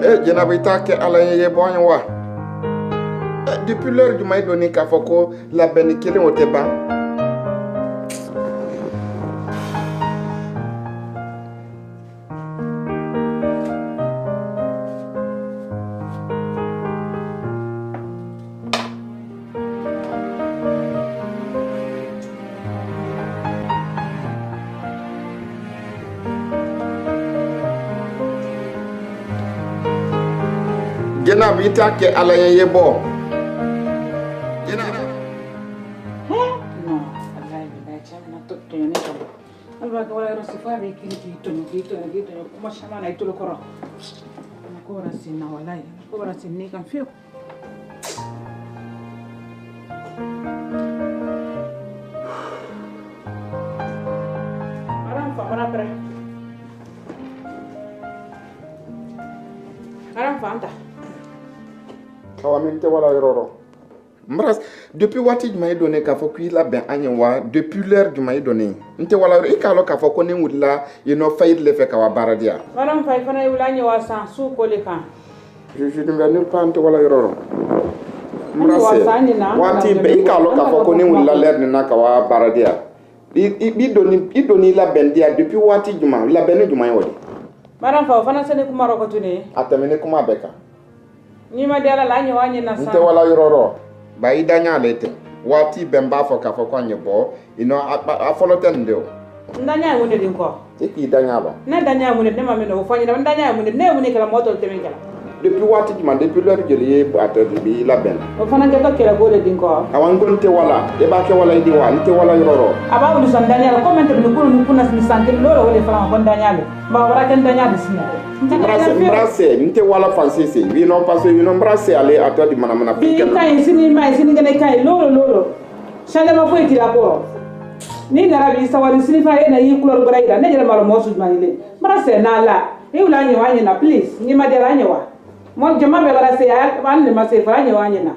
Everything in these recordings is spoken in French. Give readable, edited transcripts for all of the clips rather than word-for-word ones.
Janabita ke alaye bonwa. Depuis l'heure du maïs donné Kafoko, la benikele au teba. Janabita ke alaye bon. Depuis what il m'a donné qu'à faut qu'il a bien agnewa depuis l'heure du m'a donné. Nte wala e kalo ka faut qu'on est wula you know failli le fait kawa baradia. Madame fay fana wula agnewa sans sous collécan. Je ne vais pas nte wala yororo. Mbrase. Wati be e kalo ka faut qu'on est wula l'heure na kawa baradia. I doni la bendia depuis wati juma la benu juma yodi. Madame fay fana sene kuma rokotune. Atamene kuma beka. Ni ma diala la agnewa nyina sa. Nte wala yororo. Ba idanya lete wati bemba fo ka fo kwanye bo ino afoloten de o ndanya wonde din ko eki idanya ba na danya wonde de ma me no fanyi da ndanya wonde ne woni kala moto te men kala depuis wati juma depuis l'heure jeli bato bi la ben o fana ke to kala gole din ko awan gonte wala e ba ke wala idi wa nte wala yororo aba woni son danya ko men te no ko no kuna sin santel lolo wala fala ko danya le ba wara ken danya de sinna Mbrase, nte wala fansese. We non parce que non mbrase aller à toi di manamana fikena. Bi kai sini mai sini gane kai lolo. Shale ma foi tira ko. Ni narabi sawali sini fa ena yi couleur braida. Ne jere malo mosu manile. Mbrase na la. E ula nyi wanye na please. Ni ma dela nyewa. Mo jama be bara se ya ban le ma se fa nyi wanye na.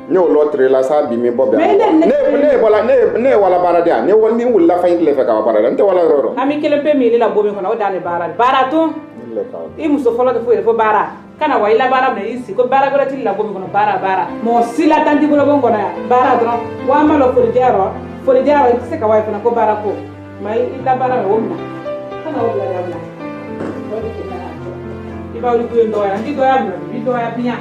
Ne l'autre la sa bi me bobe. Ne wala baradia. Ne woni wala fa le fa ka baradia. Nte wala roro. Ami kele pe mi le la bobe ko na o dane baratu. I muso folo de fo bara kana wa ila bara na isi ko bara gora tilla go mi bara mo sila tanti go go na bara dron wa ma lo fo jaro se ka wa fa ko bara ko mai ila bara o mina kana o bla ya na i ba uri ndo ya ndi do ya pinya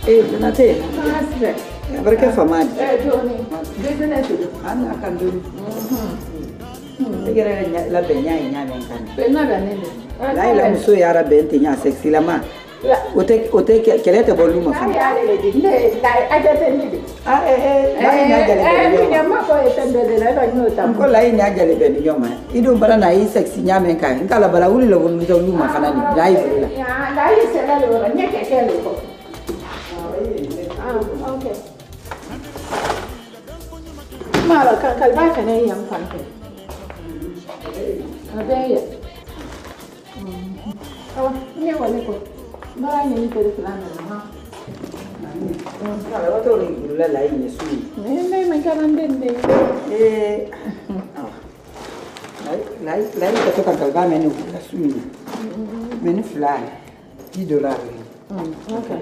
Donate. Perché fa male? Anna kan dun. Tegere la benya nya men kan. Benna ganene. La ila muso yara bente nya sexy la ma. Ote kelete boluma fa. Ko la ina jale be ni nyoma. Ido bara na yi sexy nya men kan. Nkala bara wuli lo boluma to luma fa na ni. La yi la. Ya, la yi se la lo nya ke lo ko. Okay. Mala kalba ka ne yan fanke. Abeya. Ne wale ko. Bara ni ko de plan na. Kala wato ni la la yi su. Ne mai karan den de. Lai ka to kan kalba menu la su ni. Menu fly. $10. Okay.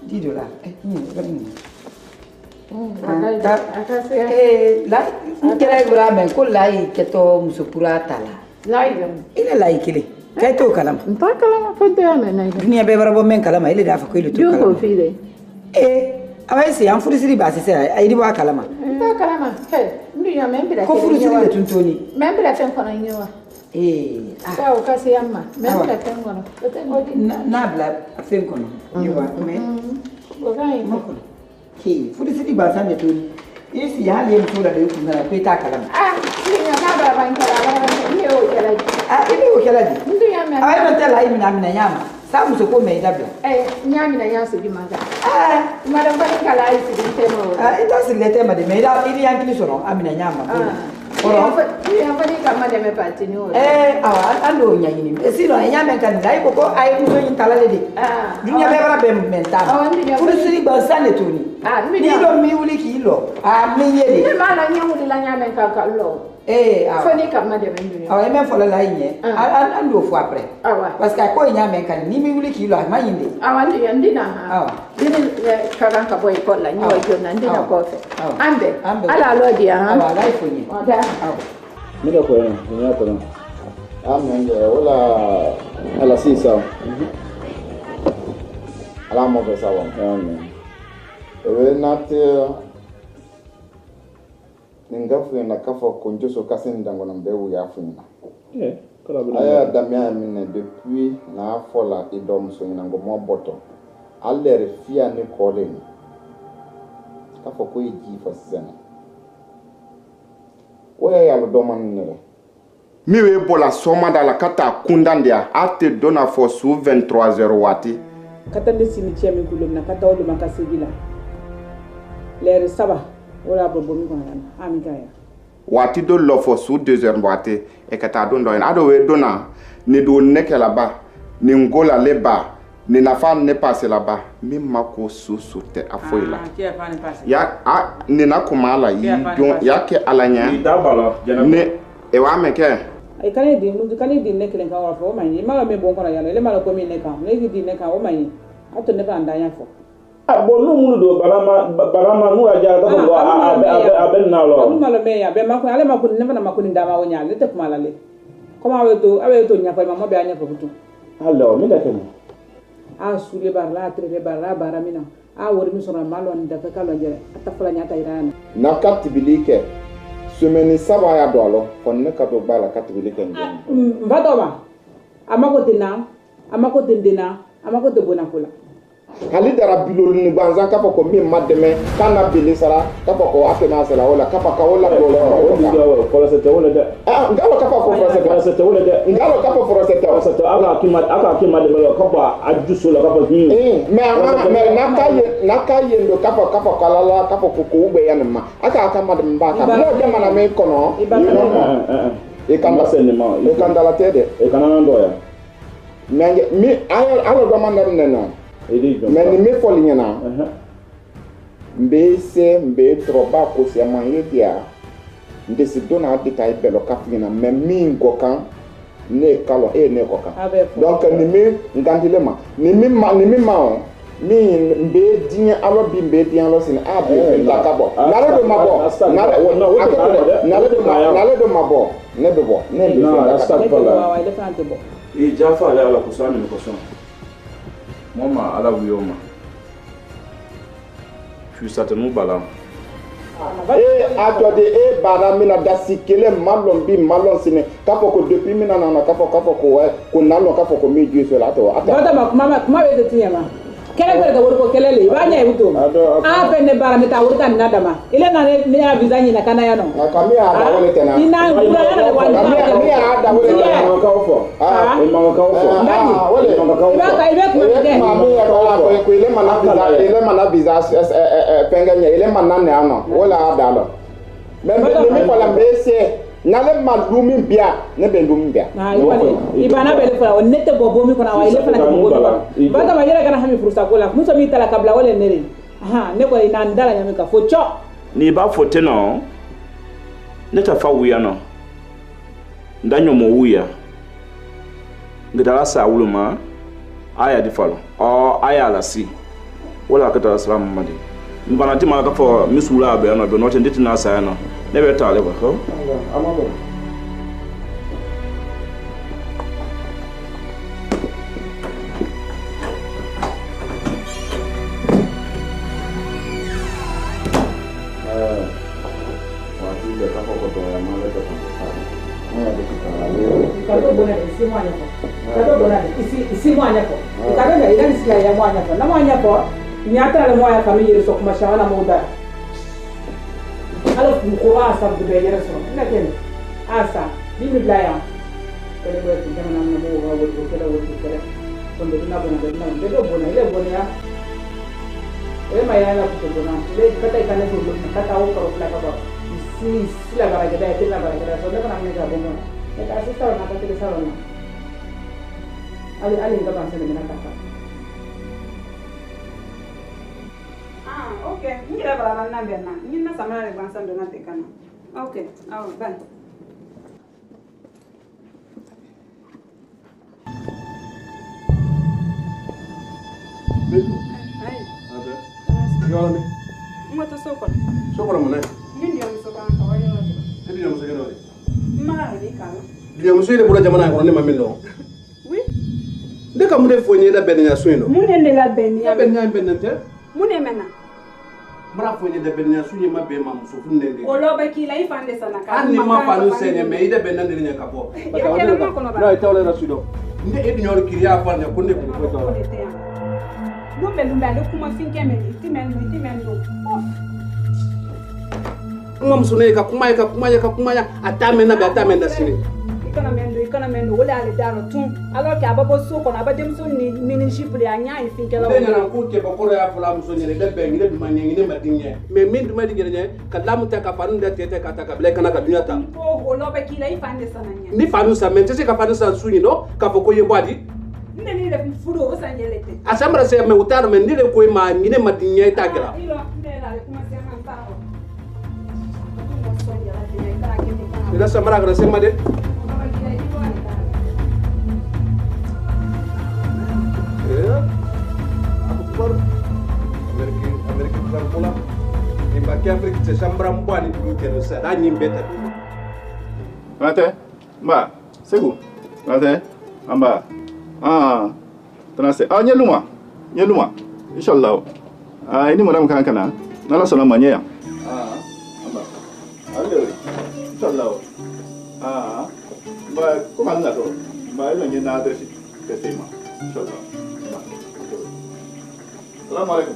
$10. Kira gura men ko lai keto musupura tala. Lai. Ile lai kile. Kaito kalam. Nta kalama fonte ya men na. Dunia be barabo men kalama ile dafa ko ile to kalama. Yo ko fide. Awai an furisiri ba sai ai riba kalama. Nta kalama. Dunia men bila. Ko furisiri le tuntoni. Men bila fen kono nyowa. Ka o kasi yamma. Men bila fen kono. Na bla fen kono. Yowa me. Ko kai mo. Ki furisiri ba san de tuni. Isi ya le mtura de ku na pe ta kalama. Dunia na ba ban kalama. Ni o kala. Ile o kala di. Dunia men. Awai mata lai mina yama. Samu so ko me dabla. Nyami na yasu di maga. Madam bani kala isi di temo. Ita si le tema de me da ili yankili sono amina nyama. Ora ya fani kama de me pati ni ora. Awa ando nya yini. Sino nyama kan dai ko ai muso yin talale de. Dunya be bara be mental. Furu siri ba sane toni. Ni do mi wuli ki lo. Mi yeli. Ni ma na nyamu di la nyama ka lo. Fani kama de me dunya. Awa men fola la yin. Ando fu après. Parce que ko nyama kan ni mi wuli ki lo ma yinde. Awa ndi ndina ha. Awa. Dini kagan ka boy ko la ni wa jona ndina ko fe. Ambe. Ala lo dia ha. Awa lai fonyi. Oda. Mira ko ni ya ko. Amen. Wala ala sisa. Ala mo be sawa. Amen. Ewe nate ningafu na kafa konjoso kasin dango na mbewu ya funina. Aya damia mine depuis na fola idom so inango mo boto. Alle fia ni koleni. Kafa ko iji fasana. Oya ya lo doman nere. Miwe bola soma dala kata kundandia ate dona fo su 23h wati. Kata ndesi ni chemi kulum na kata olu makasibila. Lere saba wala bobo mi kona amikaya. Wati do lo fo su 2h wati e kata do ndo ado we dona ni do nekela ba ni ngola leba ni nafa ne passe là-bas mi mako su te afoila. Ya ni na kumala yi ya ke alanya. Ne e wa meke. Ai kane di ne kelen ka wa fo mani ma me bon kono yalo le ma ko mi ne ka ne di ne ka o mani ato ne ba ndanya fo. Bonu munu do balama nu aja da ko abe na lo. Onu malo me ya be ma ko ale ma ko ne na ma ko ni dama o nya le te kuma la le. Koma awe to nya fa ma mo be anya fo butu. Allo mi da ken. Sule barla trebe barla baramina wori mi sona malo nda fe kala jere atafala nyata irana na katibilike semaine saba ya dolo fon ne ka do bala katibilike ngene vadoma amako dendena amako de bonakula hali dara bilol ni banzan ka ko mi mademe kana bili sara ka ko akema sala wala ka ka wala do ko la sete wala de ngalo ka ko sete wala de ngalo ka ko sete aka kima de ko ba ajuso la ka ba me na ka yendo ka kala la ka ko ube yan ma aka madem ba ka no de mana me kono e kan ba senema e kan dala tede e kan na ndo ya mi alo do man na mais ni me foli na mbe troba ko se manye dia ndesi dona detail belo kafina mais mi ngokan ne kalo ne kokan donc ni mi ngandile ma ni mi ma mi mbe dinya alo bi mbe dinya lo sin be la kabo nale do mabo nale do mabo ne be bo ne be la e jafa ala ko so ni ko so Mama ala wioma. Tu certainement bala. Atode bara mina dasikele malon bi malon sine kapo ko depuis mina na kapo ko nalo kapo ko mi Dieu cela to ata mama be tinyama kele ko wor ko kele le ba nya wuto pe ne bara meta wor kan na dama ile na ne ya visa nyina kana ya no kami ada wole tena ina kula ya wa kami ada wole tena ka ofo ma ka ofo wole ba ka ibe ko de mami ya ko ile mana visa penganya ile mana ne ano wala ada lo membe mi kola mbese nale malumi bia ne be ndumi bia ibana bele fara onete bobo mi kona wa ile fana bobo bata majira kana hami fursa kola muso mi tala kabla wala nere ne ko ina ndala nyame ka focho ni ba fote no ne ta fa wuya no ndanyo mo wuya ngidala sa wuluma aya di falo o aya la si wala ka ta salamu madi mbana ti ma ka fo misula be no be no tenditi na sa no ne be ta le ba ko amabo isi mwanya po ikaga ila sila ya mwanya po na mwanya po nyata le mwanya famille so kuma shawana muda alo mkoa sa de beyere so na ken asa bimi blaya ele bo ti kana na mo wa wo kala ko ndo na bona de do bona ile bona ya e ma ya na ko bona le kata ikane ko kata o ko la ka isi sila gara ga de la gara ga so le kana me ga bona e ka sista na ka te sa na Ali nggak bangsa dengan kata. Oke. Ini ada beraran nabi na. Ini na sama ada bangsa dengan tekan. Oke. Ben. Hai. Ada. Jual ni. Mau tu sokol. Sokol mana? Ini dia sokol kawai lagi. Jadi dia masuk ke mana? Mana ni kalau? Dia masuk ini bulan zaman aku ni mamil lo. De ka mude fo ni da ben ya suino mune ne la ben ya ben ya ben nante mune mena mara fo ni da ben ya suino ma be ma muso funne de o lo ba ki la ifande sana ka ni ma fa no senye me ida ben nande nya kapo ya kele ma kono ba no tawle rasudo nde e dinyor kiriya fa ne kunne ko tawla lumbe ale kuma finke me ti men do ngam sunne ka kuma ya atame na be atame na sini ikana mendo wala ale daro tun alors que ababo so kono abadem so ni miniship le anya ifinke la wala na ko ke bakoro ya fula muso ni de be ngide duma ngi ne madinye me min duma di gere ka lamu ta ka fanu da tete ka ta ka ble kana ka dunya ta ko holo be kila ifande sananya ni fanu sa men tese ka fanu sa suni no ka foko ye bwadi ni le fudo o sanjelete asamra se me utaro men ni le ko ma ngine madinye ta gira ilo ndela le kuma se man taro ila samara gra se made Amerika bukan pula Nimbaki Afrika sesambram buani dulu terus ada nyimbeta dulu Mate Mbak Segu Mate Amba Tenase nyeluma Insyaallah ini mudah kana nala salamanya ya Amba Allo Insyaallah Mbak kok mana tu Mbak ini na adres ke tema Insyaallah Assalamualaikum.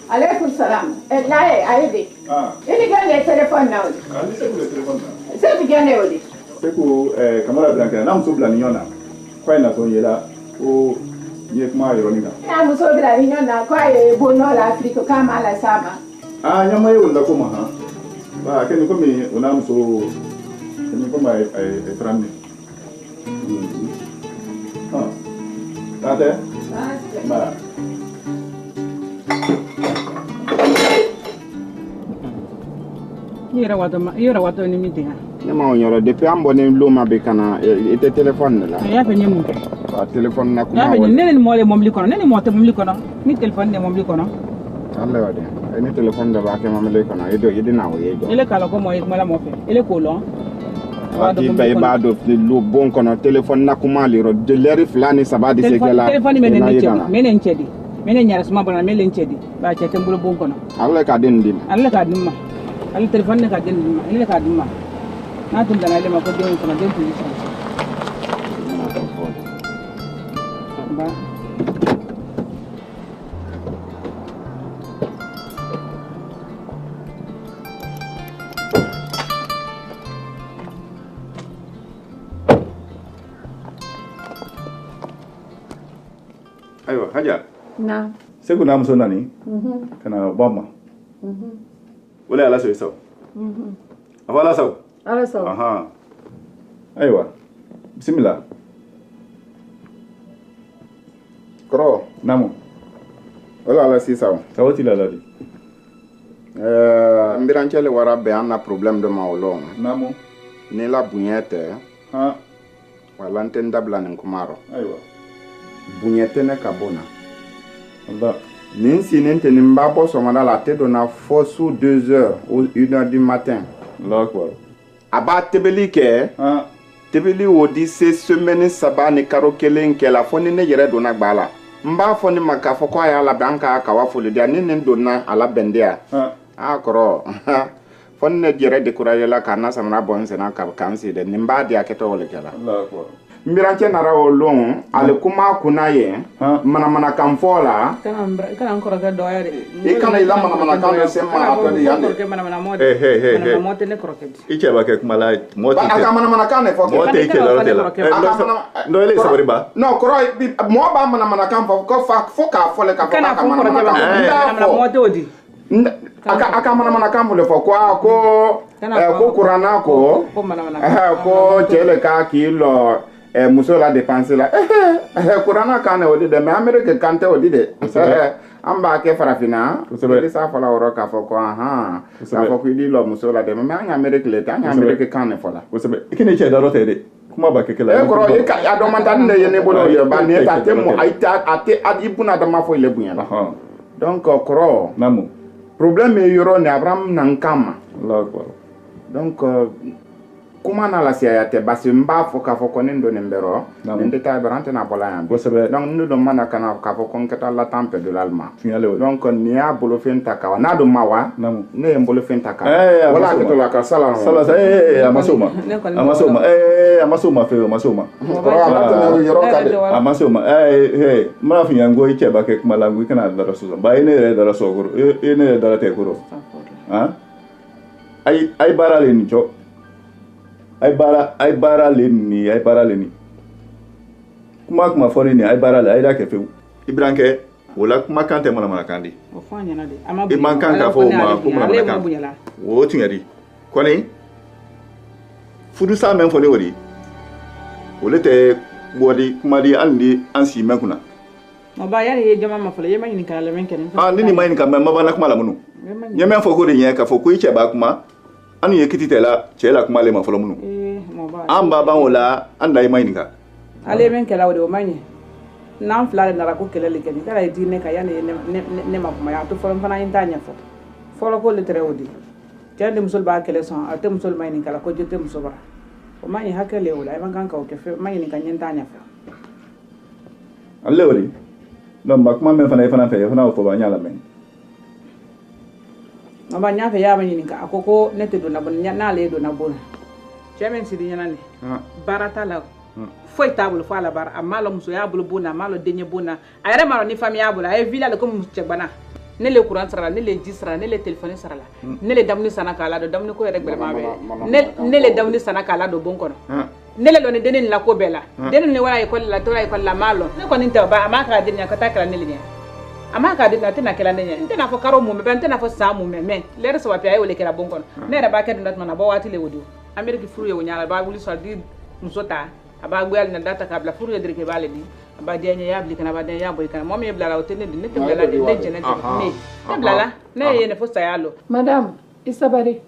Waalaikumsalam. Lae aidi. Ini kan le telefon na odi. Ani se le telefon na. Se bigane odi. Seku kamera blanca na mso blani yona. Kwa ina so yela o ye kuma yoro ninga. Na muso blani yona kwa ye bono la Afrika kama la sama. Nyama ye wala kuma ha. Ba keni ko mi una mso keni ko mai ai trami. Tate? Ba. Yera wato ni mitinga. Ne ma onyoro depuis ambone luma be kana ite téléphone la. Ya fe nyemu. Ba téléphone na kuma. Ya fe nene mo le momli kono, nene mo te momli kono. Mi téléphone ne momli kono. Allah wade. Ni téléphone da ba ke mamle kono. Yedo na wo yedo. Ele kala ko mo mala mo fe. Ele ko lo. Ati be ba do lu bon kono téléphone na kuma liro de leri flani sabadi sekela. Téléphone menen chedi. Menen nyara suma bana melen chedi. Ba chete mbulo bon kono. Allah ka den dim. Allah ka dimma. Ali telefon ne ka den ma ile ka dimma na tun da na ile ma ko den kuma den tuli ba Ayo Haja Na. Seku na mso nani kana Obama Wala ala so so. Ala so. Ala so. Aha. Aywa. Bismillah. Kro. Namo. Wala ala si sawa. Sawati la ladi. Mbirancele wara be anna problème de maolong. Namo. Ni la bunyete. Ha. wala n tɛ n dabila nin kuma rɔ ayiwa bonya tɛ ne ka bon na nin sinin tɛ nin b'a bɔ sɔgɔmada la a tɛ donna fɔ su 2 heures ou 1 heure du matin a b'a tebeli kɛ tebeli o di se semaine 3 ni karo 1 kɛ la fɔ ni ne yɛrɛ donna gba la n b'a fɔ ne ma k'a fɔ ko a y'a labɛn an ka kawa foli di yan ni nin donna a labɛn di yan a kɔrɔ fɔ ni ne yɛrɛ découragé la k'a na samana bɔ n senna k'an si dɛ nin b'a di a kɛtɔ wale kɛla Mbirancɛ nara o lon ale kuma kunna ye manamanakan fɔ la kana kɔrɔkɛ dɔya de i kana i la manamanakan dɔ se ma dɔ de yan de manamanakan tɛ ne kɔrɔkɛ di i cɛ b'a kɛ kuma la mɔgɔ tɛ a ka manamanakan de fɔ mɔgɔ tɛ kɛ yɔrɔ tɛ la n'o ye sabari ba non kɔrɔ mɔgɔ b'a manamanakan fɔ ko fo k'a fɔle k'a fɔ k'a ka manamanakan fɔ a ka manamanakan fɔle fɔ ko kuranna ko cɛ le k'a k'i lɔ muso la dépense la kuranna kan ne o di dɛ mais Amérique kan tɛ o di dɛ an b'a kɛ farafinna i sa fɔla yɔrɔ k'a fɔ ko k'a fɔ ko i di lɔ muso la dɛ mais an ka Amérique le tɛ an ka Amérique kan ne fɔla kosɛbɛ i k'i ni cɛ dayɔrɔ tɛ dɛ kuma b'a kɛ kɛlɛ kɔrɔ a dɔn man tani de ye ne bolo ye ba ni a tɛ i buna adama foyi le bonya la donc kɔrɔ problème ye yɔrɔ ni Abraham nan kama donc kuma na la siya tɛ basi n b'a fɔ k'a fɔ ko nin don nin bɛrɔ nin tɛ taa bɛrɛ an tɛna bɔla yan donc ne don mana kana k'a fɔ ko n ka taa la temps perdu l'allemand donc ni y'a bolofɛn ta ka wa n'a don ma wa ne ye n bolofɛn ta ka wala a kɛtɔ la ka sala a ma se o ma a ma se o ma a ma se o ma fewu a ma se o ma a ma se o ma n b'a f'i ɲɛna n ko i cɛ b'a kɛ kuma la n ko i kana dara sɔsɔ ba i ne yɛrɛ dara sɔgɔ i ne yɛrɛ dara tɛ kɔrɔ a ye baara le nin cɔ ay bara le ni kuma fɔri ni ay bara le ay da kɛ fewu Ibranke wala kuma kan tɛ manamanakan di o fɔ ɲɛna de i man kan ka fɔ o ma ko manamanakan o tiɲɛ di kɔni fudusa mɛn fɔli o di olu tɛ bɔdi kuma di hali ni an si mɛn kunna ba yari ye jama ma fɔlɔ ye ma ɲininka la mɛn kɛ ni nin ma ɲininka mɛ ma bana kuma la minnu ɲɛ mɛn fɔ ko de ɲɛ ka fɔ ko i cɛ b'a kuma an ye kiti tɛ la cɛ la kuma le ma fɔlɔ minnu an b'a ban o la an da i ma ɲininka ale bɛ kɛlɛ o de o ma ɲɛ n'an fila de nana ko kɛlɛ le kɛ ni kɛra ye di ne ka yanni ne ma kuma a to fɔlɔ fana in t'a ɲɛfɔ fɔlɔ ko le tɛrɛ o de cɛ ni muso b'a kɛlɛ sɔn a tɛ muso ma ɲininka la ko jo tɛ muso bara o ma ɲɛ hakɛ le o la i man kan ka o kɛ fɛn ma ɲininka ɲɛ t'a ɲɛfɔ ale o de donc ba kuma min fana i fana fɛ i fana o fɔ ba ɲa lamɛn ba ɲa fɛ y'a ma ɲininka a ko ne tɛ donna bon n'ale donna bon cɛ min sidi ɲɛna ne baara t'a la foyi t'a bolo fo a la baara a m'a lɔ muso y'a bolo bon na a m'a lɔ denkɛ bon na a yɛrɛ m'a lɔ ni famille y'a bolo a ye villa le comme cɛ bana ne le courant sara la ne le ji sara la ne le téléphone sara la ne le damuni sana k'a la don damuni ko yɛrɛ gbɛlɛma bɛ ne le damuni sana k'a la don bon kɔnɔ ne le lɔ ni denni la ko bɛɛ la denni ni wala école la tora école la m'a lɔ ne kɔni tɛ ba a m'a k'a denni ka taa kɛra ne le ɲɛ a m'a k'a denni a tɛna kɛra ne ɲɛ n tɛna fɔ karo mun bɛ n tɛna fɔ san mun bɛ mais l'heure saba pe a ye wele kɛra bon kɔnɔ ne yɛrɛ b'a kɛ dun na tuma na bɔ waati le o don Amérique furu ye o ɲa la a b'a wuli sɔrɔ di muso ta a b'a goyal na data k'a bila furu ye dirike b'ale di a b'a diya n ye y'a bili kana a b'a diya n y'a bɔ i kana mɔgɔ min ye bila la o tɛ ne di ne tɛ bila la de ne jɛnɛ tɛ ne bila la ne ye ne fo saya lɔ madame i sabari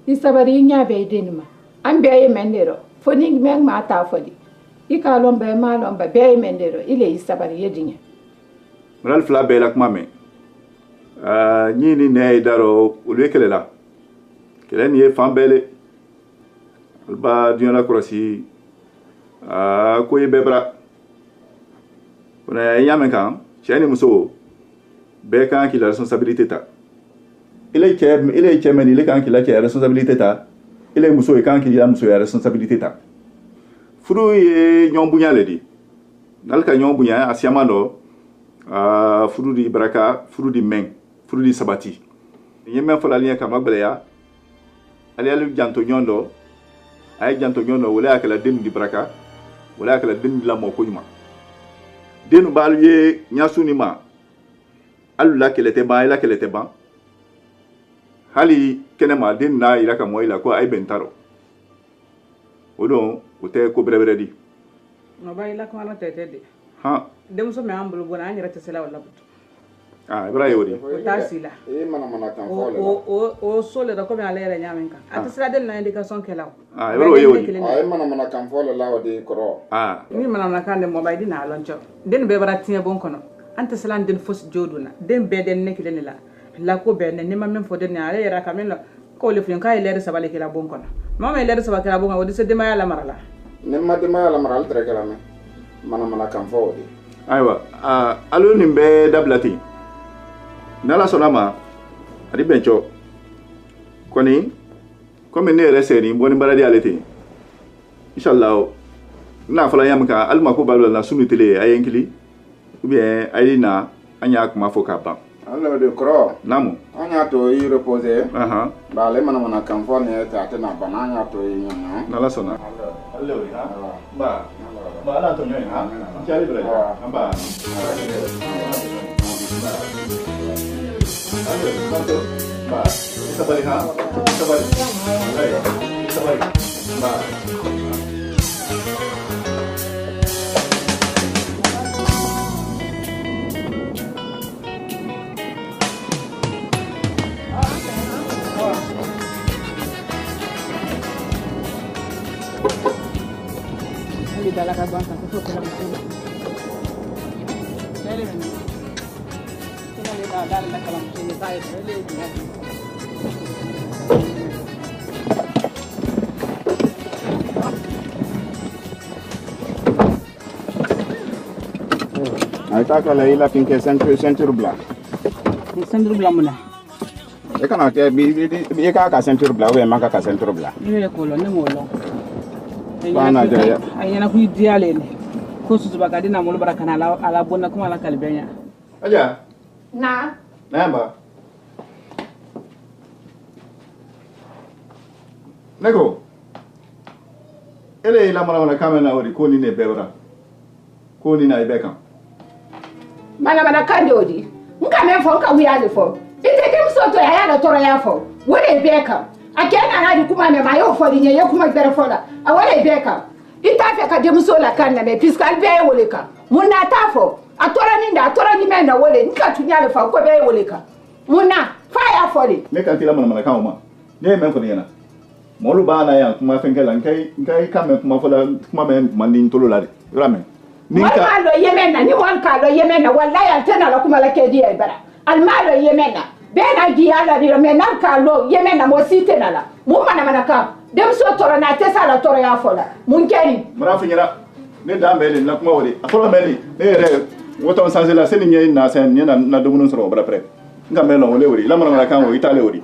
i ɲɛ bɛ i denni ma an bɛɛ ye mɛn de rɔ fo ni mɛn maa t'a fɔ di i k'a lɔn bɛɛ m'a lɔn bɛɛ ye mɛn de rɔ i le i sabari i ye diɲɛ madame fila bɛɛ la kuma mɛn ɲi ni nɛ ye da rɔ olu ye kɛlɛ la kɛlɛ nin ye fan bɛɛ le olu b'a diɲɛ la kɔlɔsi ko ye bɛɛ bara i y'a mɛn kan cɛ ni muso bɛɛ kan k'i la responsabilité ta ile ye cɛ mɛn ile kan k'i la cɛ responsabilité ta ile muso ye kan k'i la muso ya responsabilité ta furu ye ɲɔgɔn bonya le di n'ale ka ɲɔgɔn bonya a siyaman dɔ furu di baraka furu di mɛn furu di sabati n ye mɛn fɔla ale ɲɛ k'a ma gbɛlɛya ale y'ale janto ɲɔgɔn dɔ a ye janto ɲɔgɔn dɔ wala y'a kɛla den di baraka wala y'a kɛla den di lamɔ ko ɲuman den b'alu ye ɲasu ni ma hali la kɛlɛ tɛ ban la kɛlɛ tɛ ban hali kɛnɛma den n'a yira ka mɔ i la ko a ye bɛn ta rɔ o don o tɛ ko bɛrɛbɛrɛ di ba i la kuma tɛ de denmuso min y'an bolo bɔra an yɛrɛ tɛ se la o labutu Ibra yori. Tasila. Mana kan fo o sole da comme ala yere nyamen kan. Ati sira del na indication kelaw. Ibra yori. Mana kan fo la wadi koro. Ni mana kan de mo baydi na loncho. Den be bara tinya bon kono. Anta salan den fos joduna. Den be den nekile la ko be ne ma men fo den ala yere kamela ko le fun kay lere sabale kila bon kono. Mama lere sabale kila bon wodi se de ma la marala. Ne ma de ma la maral tere kala me. Mana kan fo wodi. Aywa alo nimbe dablati. Nala sonama adi bencho koni comme ne reseni boni baradi alete inshallah na fala yamka alma ko balwa na sunu tele ayenkili ou bien ayina anya kuma foka ba Allah de kro namu anya to yi reposer ba le mana kan fo ne ta na bananya to yi nyanya nala sona Allah wi ha ba ala to nyoy ha chali bra ba ba isa balik ha isa balik isa balik ba Di dalam kabang kan tu kalau mesti. Jadi ni. Kita lihat dalam kalau mesti saya boleh lihat. Aita kala ila pinke ceinture blanc. Ceinture blanc mana? Kana ke bi ka ceinture blanc we maka ka ceinture blanc. Ni le kolon ni molon. Bana jaya. Ayana ku diale ne. Ko su baka dina mulu barakana ala bonna kuma ala kalbenya. Aja. Na. Namba. Nego. Ele ila mala kamera ori ko ni ne bewra. Ko ni na ibeka. Mana kandi odi. Nka me fo nka wiya le fo. Ite ke mso to ya da toro ya fo. Wore ibeka. Akena na di kuma me mayo fo di nye kuma gbere fo la. Awore ibeka. Ita fe ka de mso la kan na me fiscal be wole ka. Munna ta fo. Atora ni me na wole nka tunya le fa ko be wole ka. Munna fa ya fo di. Me kan tila mana kan ma. Ne men fo ni na. Molu ba na ya kuma fenkela nkai ka me kuma fo la kuma me mandin tolo la. Rame. Ninka lo yemena ni wanka lo yemena wallahi altena la kuma la kedi ay bara. Almalo yemena. Bena giala ni me nanka lo yemena mo sitena la. Mu mana ka. Dem so toro na tesa la toro ya fola. Mun keri. Mara finyara. Ne dambele na kuma wori. Afolo meli. Ne re woto sanze la seni nye na sen nye na domuno soro bara pre. Nga melo wole wori. La mana kan wo itale wori.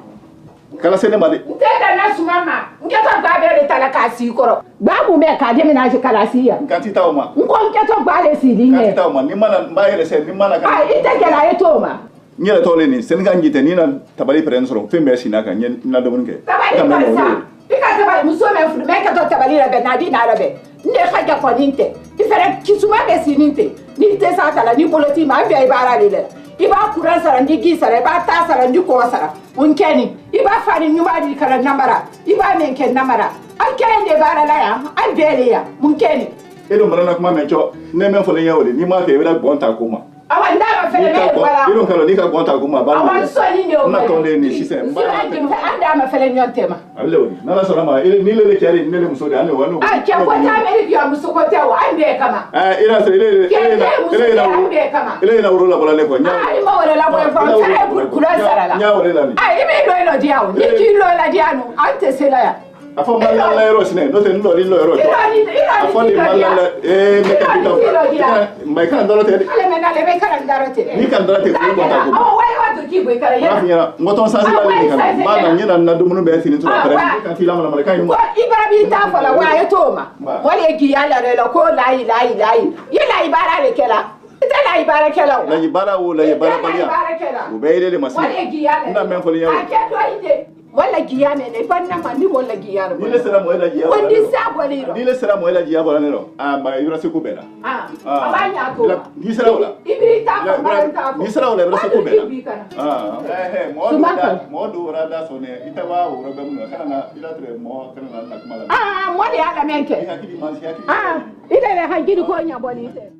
Kala sene mali. Ntenda na sumama. Ngeta ba bere tala kasi koro. Ba mu me ka de na je kala siya. Nkanti tauma. Nko nketo ba le si dinye. Nkanti tauma ni mana ba yele sen ni mana ka. Ai ite kala etoma. Nyela tole ni sen ga ngite ni na tabali pren soro fembe sinaka nye na domuno ke. Tabali sa. Bika tabali muso me fu me ka to tabali la be na di na rabe. Ne khaja ko ninte. Ifere kisuma be sininte. Ni te sa tala ni poloti ma be ibara le. Iba kuran sara ndigi sara iba ta sara ndiko sara unkeni iba fari nyuma di kala namara iba menke namara alkende bara la ya albele ya munkeni edo marana kuma mecho ne men fole yawde ni ma ke wala bonta kuma awan dara fele me wala ido kala ni ka bonta kuma ba awan so ni ne o na ko le ni shise mba anda ma fele nyontema allo na la salama ni le kere ni le musode ane wanu ah ke ko ta me ri amuso ko tewa ande kama ina se ile na urula bala le ko nya ai ma wala la ko fa sara kula sara la nya wala la ni ai me lo diawo ni ki lo la dianu ante sela ya afo malla la ero sine no te ndo lo ero afo ni malla la me ka bita mai kan daro te ale me na le be kan daro te ni kan daro te ko bonta ko oh wai wa to ki bo kala ya afnya ngoton sa sala ni kan ma na nyina na dumunu be sinin to pare kan tila mala kan ko ibrabi ta fala wa ya to ma wale gi ya la ko lai yela ibara le kala ita la ibara kala la ibara wo la ibara baliya wo be ile masin wale gi ya na men foli yawo ake to ide wala giya ne banna mandi wala giya ni le sera mo ela giya wandi sa boliro ni le sera mo ela giya bola nero ma yura se kubera abanya to ni sera wala ibiri ta fa ni sera wala yura se kubera mo do rada so ne itawa wo roga mun kana na ila tre mo kana na kumala mo de ala menke hakili man si hakili ile le hakili ko nya bolite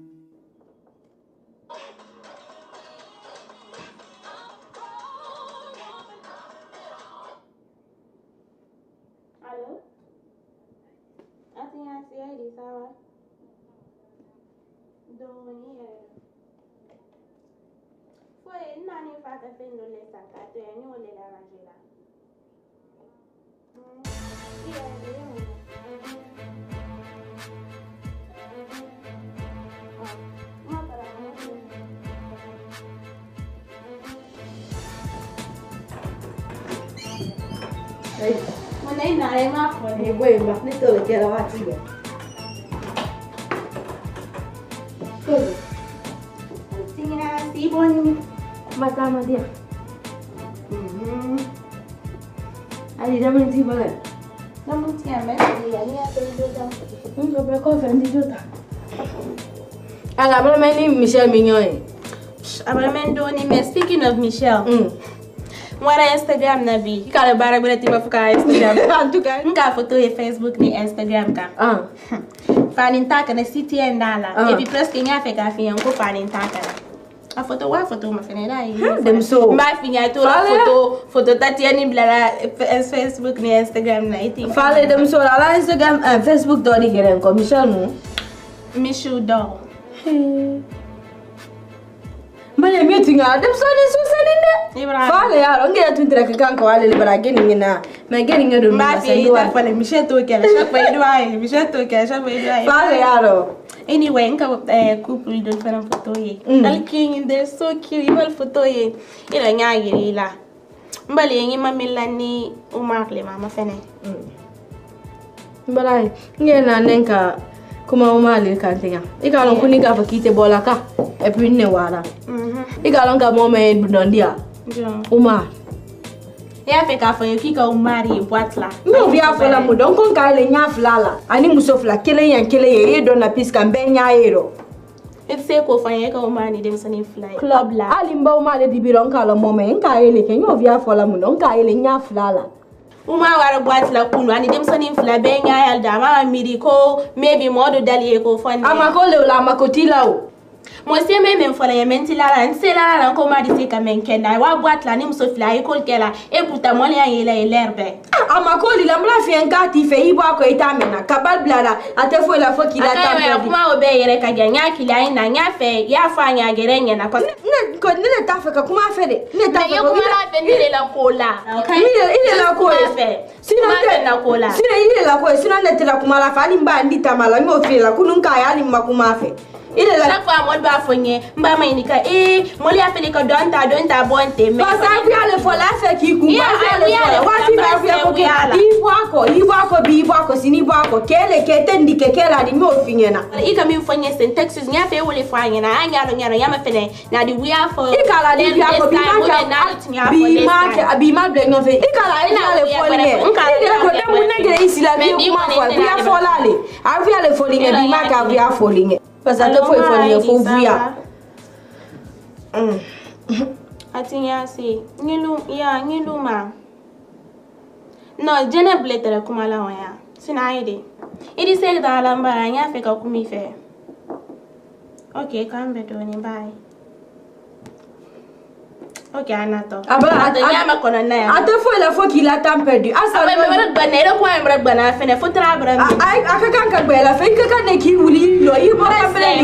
sawa. Doni foi nani fata fendo le sankato ya ni ole la rangela. When they not in my phone, they wait, but they still get a lot to Good. Singing as Stephen. Matama dia. Ali dah mesti boleh. Namun tiada dia ni apa itu dah. Berapa fendi juta. Agora meni Michelle Mignon. Agora mendoni me speaking of Michelle. Mora Instagram na bi. Kala bara gura tiba fuka Instagram. Antuka. Nka foto e Facebook ni Instagram ka. Fanin taka na city endala. E bi presque nya fe ka fi yanko fanin taka. A foto wa foto ma fene dai. Dem so. Mba finya to la foto tati ani blara Facebook ni Instagram na iti. Fale dem so la Instagram Facebook do di geren ko Michelle mu. Michelle do. Mane mi tinga dem so ni so saninde. Fale ya ro ngira tuntra kan ko wale libara geni ngina. Ma geni ngado ma sendi wa fale Michelle to kela shakwa idwai. Michelle to kela shakwa idwai. Fale ya ro. Anyway, nka couple do fana photo ye. Alking they're so cute. Ibal photo ye. Ila nyagiri la. Mbali yengi mamila ni umakle mama fene. Mbali ngena nenka kuma umali kantiga. Ika lon kuni ka fakite bola ka. E puis ne wala. Ika lon ka mome ndondia. Umar. Ya fe ka fa yukika umari bwatla. No via fola mu don kon ka le nya flala. Ani musofla kele yan kele ye do na piska mbenya ero. Etse ko fa ye ka umani dem sani fly. Club la. Ali mba umale di biron ka lo mome nka ele ke nyo via fola mu don ka ele nya flala. Uma wara bwatla kunu ani dem sani fly benya yal da ma miri ko maybe modo dali ko fani. Amako le la makotila o. Moi c'est même fola ya mentila c'est la ko ma di ka men kena wa boîte la ni musofla e ko kela e puta mo ya yele l'herbe amako li la mla fi enka ti fe ibo ko itamena kabal blala ate fo la fo kila ta ka kuma o be yere ka ganya kila ina nya fe ya fa nya gerenya na ko ne ta fe ka kuma fe de ne ta fe ko la fe ni la kola ile la ko fe sino na kola sino ile la ko sino ne te la kuma la fa ni mba ndita mala ngo fe la kunun ka ya ni makuma fe. Chaque fois, moi, je vais faire mba mainika moi li afeli ko donta bonte mais parce que le fola fait qui kumba sini bwako kele ketendi kekela di mo finyena ika mi fanye syntax nya fe wole fanye na anya no nya ma fene na di we afo ikala di bwako bi ma ble no fe ikala ina le folie ikala ko dem munegere isila bi kuma fo bi afola le avia le folie bi ma ka bi afolie parce que foi folie fo via atinya si ngilu ma no jene bletere kuma la waya sina ide idi se da la mbara nya fe ka kumi fe okay kan beto ni bye okay anato nya ma kono na ya ate foi la fo ki la temps perdu asa no me banere ko am bana fe ne fo tra bra ai aka kan bela fe ka ne ki wuli lo yi bo ka bele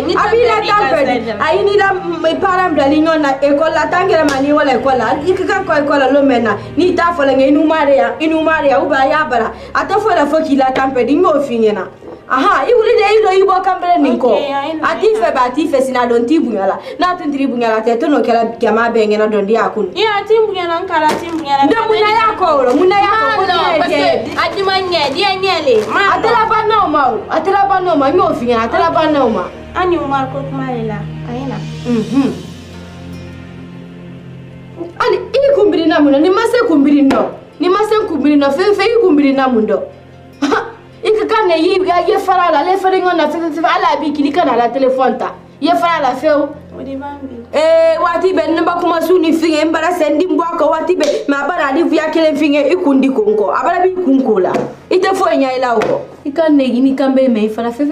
ni abi la temps perdu ai ni la me param da linyo na école la tangere mani wala école ikaka ko école lo mena ni ta fo la ngai numaria uba ya bara ate foi la fo ki la temps perdu mo finyena aha iwuli de ilo ibo kambere ninko atife sina don tibunyala na tuntribunyala teto no kala kama bengena don dia kun ya timbunyala nkala timbunyala ndo muna yako adimanye dia nyele atela banoma nyo finya atela banoma ani umar ko kumalela aina ani kumbiri na muno ni mase kumbiri no fe kumbiri na mundo ikakane ye farala le feringo na fe ala bi kilika na la telephone ta ye farala feu odi bambi wati be namba kuma suni finge mbara sendi mbwako wati be mabara ali vya kele finge ikundi konko abara bi kunkola ite fo nya ila uko ikane gini kambe me fara feu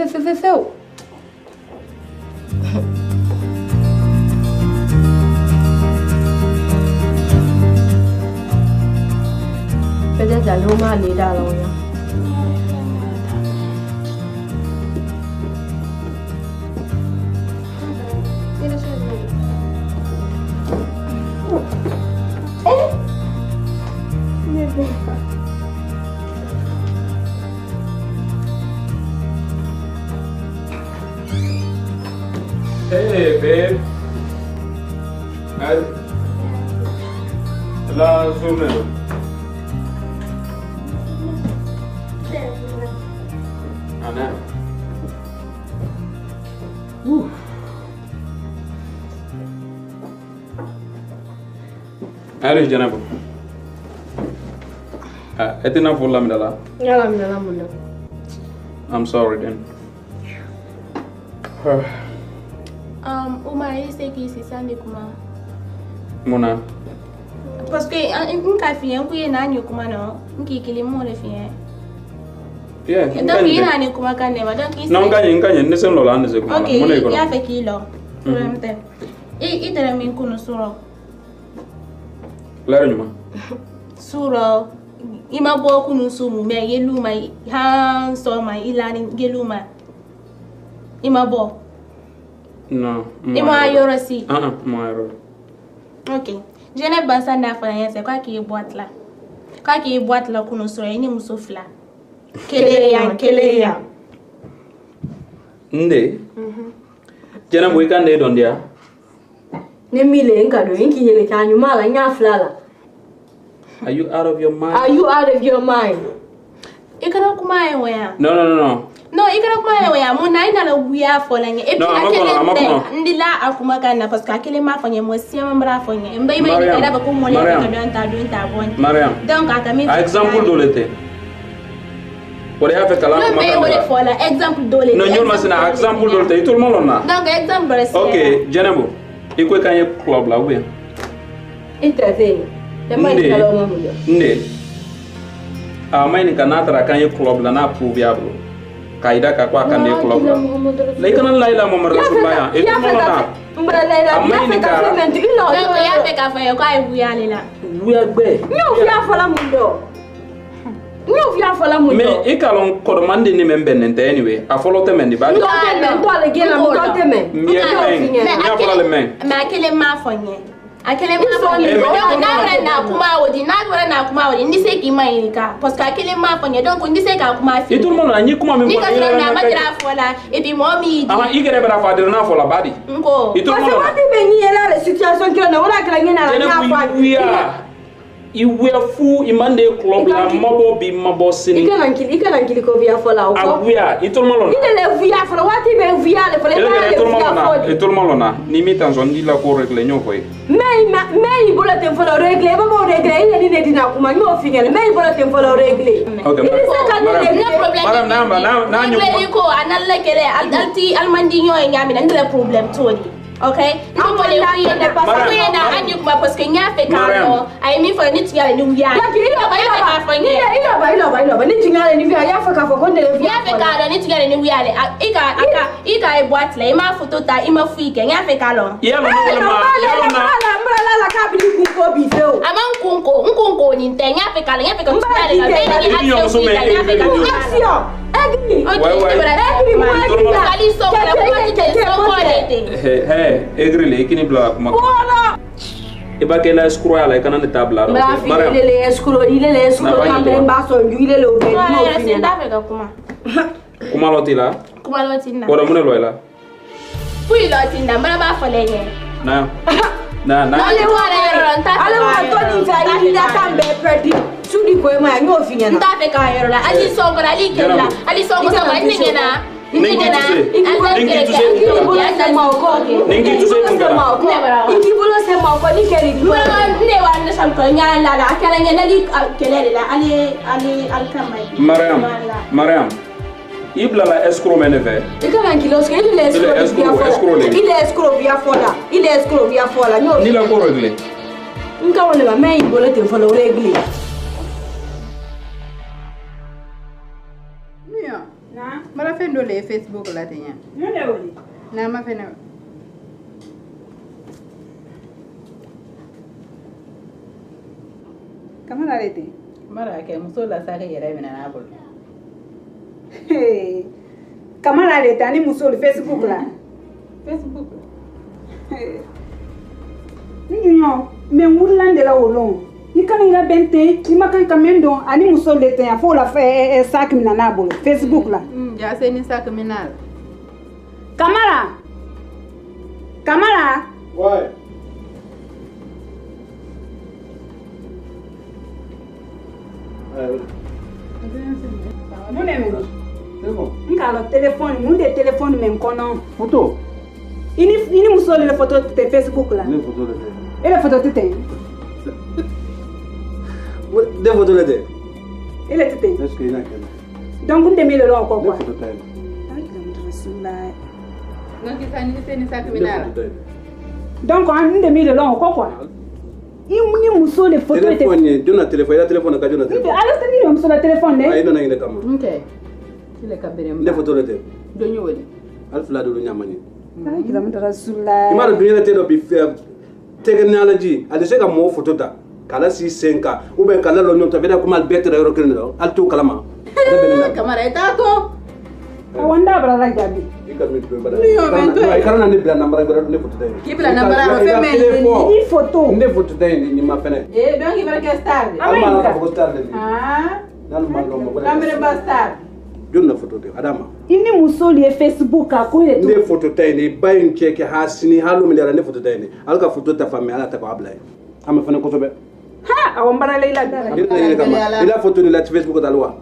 peut-être aller au mal là là La journée. Ana. Allez, Janabo. Est enough for Lamdala? I'm sorry then. Uma esse aqui se sande kuma. Mona. Parce que nka fiye ku yena ni kuma no nki kilimo le fiye. Yeah. Donc yena ni kuma kan ne ba donc ici. Non kanye ne sen lola ne se kuma. Mona iko. Ya fe kilo. Problème. I tere min kuno suro. Claro nyuma. Suro ima bo kunu sumu me yeluma ha so ma ilani geluma. Ima bo. Non. Ima yoro si. Moi yoro. OK. Je n'ai pas ça d'affaire, c'est quoi qui est boîte là? Quoi qui est boîte là qu'on soit ni musofla. Keleya. Nde. Jana boy kan de don dia. Ne mile ngado inki yele kanyu mala nyaflala. Are you out of your mind? Are you out of your mind? Ikana kuma ewa. No. No, ikana kuma ewa. Mo na ina la wiya fola nye. Epi akele ndila akuma kana parce que akele ma fonye mo si mbra fonye. Mbai bai ida ba ko mo le ka don ta bon. Mariam. Donc atami. Exemple dolete. Wala ya fe kala kuma kana. Mbai fola exemple dolete. No nyol masina exemple dolete. Tout le monde na. Donc exemple dolete. OK, Janabo. Iko kanye club la ou bien? Ite Nde. Maini kanatra kanye club la na proviable. Kaida ka kwa kande club la. Laikana laila mo marasubaya. E to mona. Amaini ka. Ya fe ka fa kwa ibuya lela. Buya gbe. Nyo fia fola mundo. Me ikalon kormande ni membenne te anyway. A follow te mendi ba. Ndo le gena mo te men. Mi ya fola le men. Ma akele ma fonye. Akele ma fonye. Na kuma wodi ndise ki ma yinka parce que akele ma fonye donc ndise ka kuma fi. Et tout le monde anyi kuma me ni ka na ma dira fola et puis momi igere bra fa dira na fola badi. Nko. Et tout le monde. Parce que wati be ni la situation que na wala kala ngena na fa. Iwe fu imande club la mabo bi mabo sini. Ikana nkili ko via fola o. Awia, et tout le monde. Il est via fola wati be via le fola. Et tout le monde na. Ni mi tan zondi la ko régler ñokoy. Mais bola tem fola régler ba mo régler il ni dina kuma ño fingel mais bola tem fola régler. OK. Madame na ñu ko analla kele alti almandi ñoy ñami na problème toni. OK? Nous voulons na anyu kuma parce que nya fe kalo ay mi fa nit yale ni wiya. Ila ba ni tingale ni wiya ya fa ka fa gonde le wiya. Ya fe kalo nit yale ni wiya le ika e boîte le ma photo ta ima fuike nya fe kalo. Ya no la ka bi kunko bi fe o. Ama nkunko ni nte nya fe kalo tingale ka be ni action nya fe kalo. Action. Egri. Egri le ikini bla kuma. Iba kela escrow ala kana ne tabla. Mariam. Il est escrow quand ba so il est le kuma. Kuma lotila. Kuma lotina. Ora mune loila. Pui lotina mara ba foleye. Na. Ale wa to ni fa ni da tambe predi. Sudi ko ma nyo finya na. Nda fe ka yoro la. Ali songo la ali kella. Ali songo so ma ningena. Mariam, Ibla la escroc meneve. Il est escroc via fola. Ni la ko régler. Nka wala ba mai bola te fola régler. Mara fendo le Facebook la tenya. None woli. Na ma fena. Kamara lete. Mara ke muso la saka yere mena na bol. Kamara lete ani muso le Facebook la. Facebook. Nyo, me wulande la wolon. Ikana ira bente, imakan kamendo ani muso le tenya fo la fe sak mina na bol Facebook la. Ja se ni sak mina. Kamara. Ouais. téléphone, nous des téléphones même qu'on a. Photo. Il nous sort les photos de Facebook là. Les photos de et les photos de tes. Des photos de tes. Et les tes. Est-ce qu'il y a un donc on te met le long quoi. Les photos de tes. Donc il s'agit de ça que donc on te met le long quoi. Il nous sort les photos de tes. Téléphone, tu as téléphone, il a téléphone à alors c'est lui sur le téléphone né. Aïe non il est comme. OK. Il est cabéré. Des photos de tes. De nous oui. Alfla de nyamani. Ay kilometer rasulullah. Imara dunia te do bi technology ade se ka mo photo ta kala si 5 ou bien kala lo nyota veda kuma albetre euro kelno alto kalama. Camara eta to. Wanda brala gabi. Ikami to bada. Ay karana ni bila number ngara ne photo dai. Ki bila number ro fe me ni photo. Ne photo dai ni ma fene. Donc il va que star. Ama na ko star ni. Nan malo mo. Number ba star. Jonna photo de adama. Ini musoli Facebook akule tu. Ne photo tay ni bayin cheke hasini halu mi dara ne photo tay ni. Alka photo ta fami ala ta ko ablay. Ama fene ko sobe. Ha awambara leila dara. Ila photo ni la Facebook dalwa.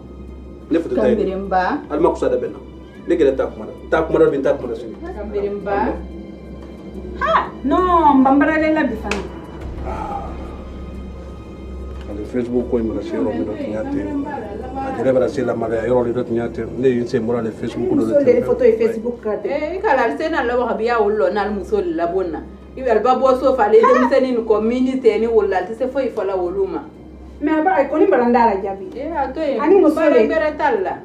Ne photo tay. Kambirimba. Alma ko sada benna. Ne gele ta kuma bin ta kuma sini. Kambirimba. Ha no mbambara leila bifani. Ale Facebook ko imara se ro mi do nyate. Adere bara se la mara yoro li do nyate. Ne yin se mora le Facebook do. So le photo e Facebook ka. Kala se na lo habiya ullo na musol la bonna. Ibe alba bo so fa le dem seni ni community ni wala ti se foi fala woluma. Me aba ko ni barandara jabi. Ato e. Ani musole bere talla.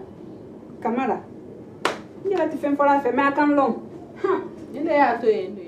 Kamara. Ndela ti fen fala fe me akan long. Ha, ile ato e ndo.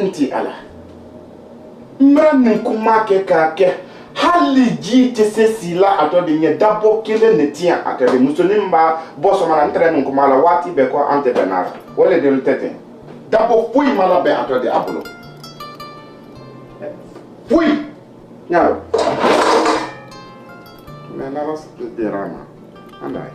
Nti ala mran kuma ke ka ke hali ji te se sila ato de nye dabo kele ne tia ato de musonim ba boso mana ntre nun kuma la wati be ko ante benar wole de tete dabo fui mala be ato de abulo fui nyaro me na ras de rama andai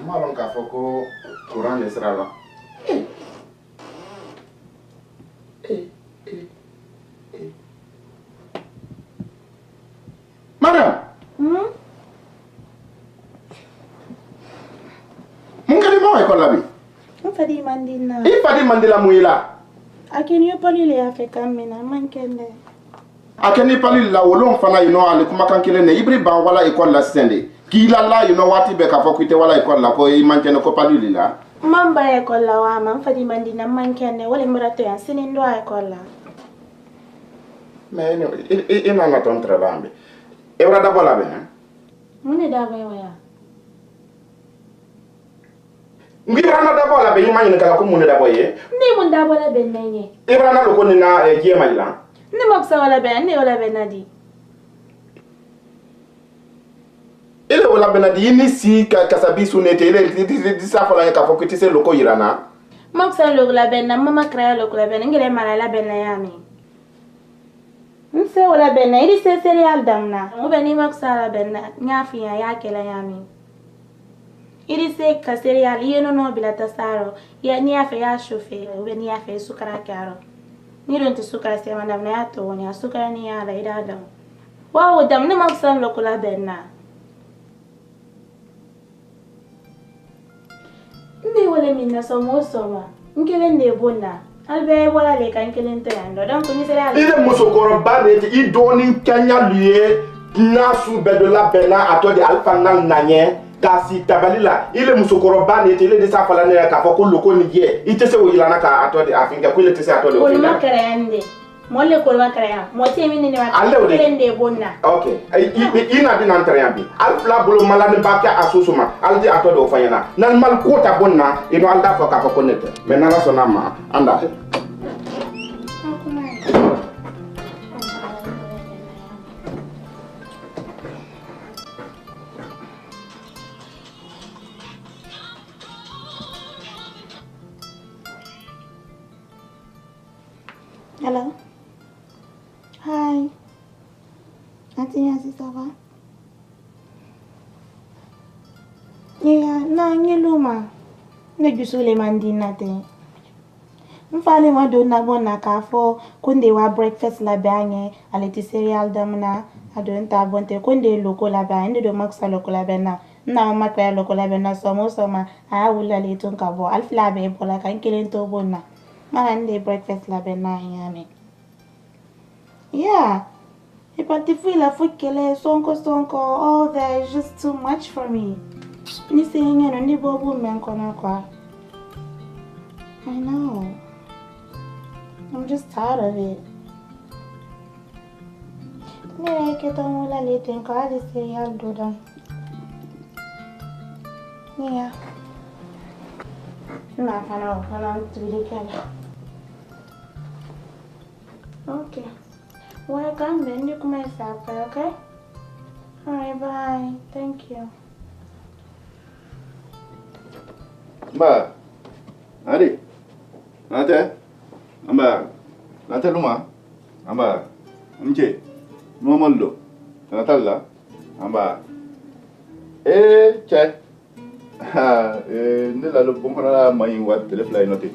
malon ka foko courant de sera là madame mun kadi mo école la bi fadi mandina il fadi mandila muila akeni pali le afeka mina mankende akeni pali la wolon fana ino ale kuma kan kele ne ibri ban wala école la sende kila la ino wati be ka fokuite wala école la ko i mankene ko pali la mamba école la wa man fadi mandina mankende wala murato yan sinindo école la mais ina na ton travail e wala da bola be mune da ba ya ngirana da bola be yima ni kala ko mune da boye ni mun da bola be nenye ibrana lo ko ni na jema ila ni moksa wala be ni wala be nadi ele wala benadi ni si kasabi sunete ele di sa fala ka fo kiti se loko yirana moksa lo la ben na mama kra lo la ben ngere mala la ben na yami nse wala ben na iri se serial damna mo ben ni moksa la ben na nyafi ya kela yami iri se ka serial yeno no bila tasaro ya ni afa ya shofe o ben ya fa sukara karo ni ron ti sukara se mandam na ya to nya sukara ni ya la ida dam wa dam ni moksa lo la ben na ndi wala minna somo soma nkele ndebona albe wala le kan kelen to yando donc ni sera ile musokoro bane i doni kanya lié nasu be de la bena ato de alpha nan nanye kasi tabalila ile musokoroba ne tele de sa fala ne ka fa ko loko ni je ite se wila ka atode afinga ko ile te se atode ko ma kreyande molle ko ma kreya mo te min ni ma krende bonna okay ina din antreya bi al fla bolo malane ba ka asusuma al di atode o fayana nan mal ko ta bonna ino alda fa ka fa connecte mais nana sonama anda Hello. Hi. Auntie, ça va? Yeah, non, luma. Ne jusule mandina te. Mfale ma dona bona ka fo kunde wa breakfast la bange aleti cereal damna adon ta bonte kunde loko la ba inde do maksa loko la bena na makra loko la bena somo soma a wula le ton ka bo alfla be bola kan kelen to bona. Monday breakfast la bena yami. Yeah. But if we la fukele sonko all that is just too much for me. Ni saying you ni bobu men kona kwa. I know. I'm just tired of it. Mira que tomo la leche en cada cereal duda. Yeah. No, I don't really care. Okay. Welcome, then you come myself, okay? Alright, bye. Thank you. Mbak, Adi, Nate luma, Mbak, Mche, Momoldo, Natalla, Mbak, Che, Nila lo pompa mai wat telefly note,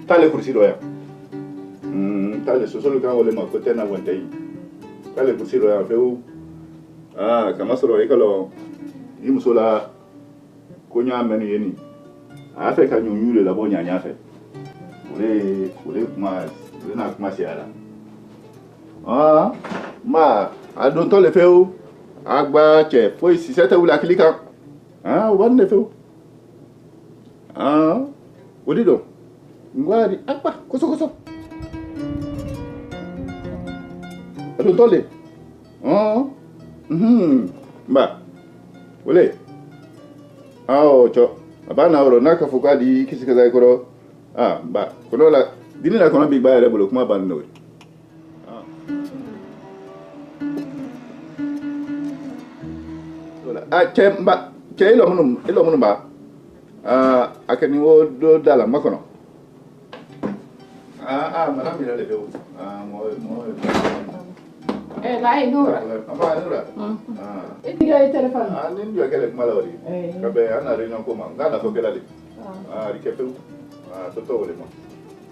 tale kursi doya, tale sosolo kan wale ma kote na wantai, tale kursi doya feu, kama soro ekalo, imusola konya menu yeni. Afe ka nyunyule la bonya nyafe ule kuma siara ma adon to le feu agba che foi si seta ula klika wan le feu odido ngwari apa koso adon to le ba ule cho abana oro naka fuka di kisika zai koro ba kono la dini la kono big bayare bolo kuma ban no wala che ilo munu ba akani wo do dala makono mara mi le do mo lai Nura. Apa Nura? Ini dia telepon. Ini juga kelak malawari. Kabe ana reno koma, ngana to kelali. Rikefu. Toto ole mo.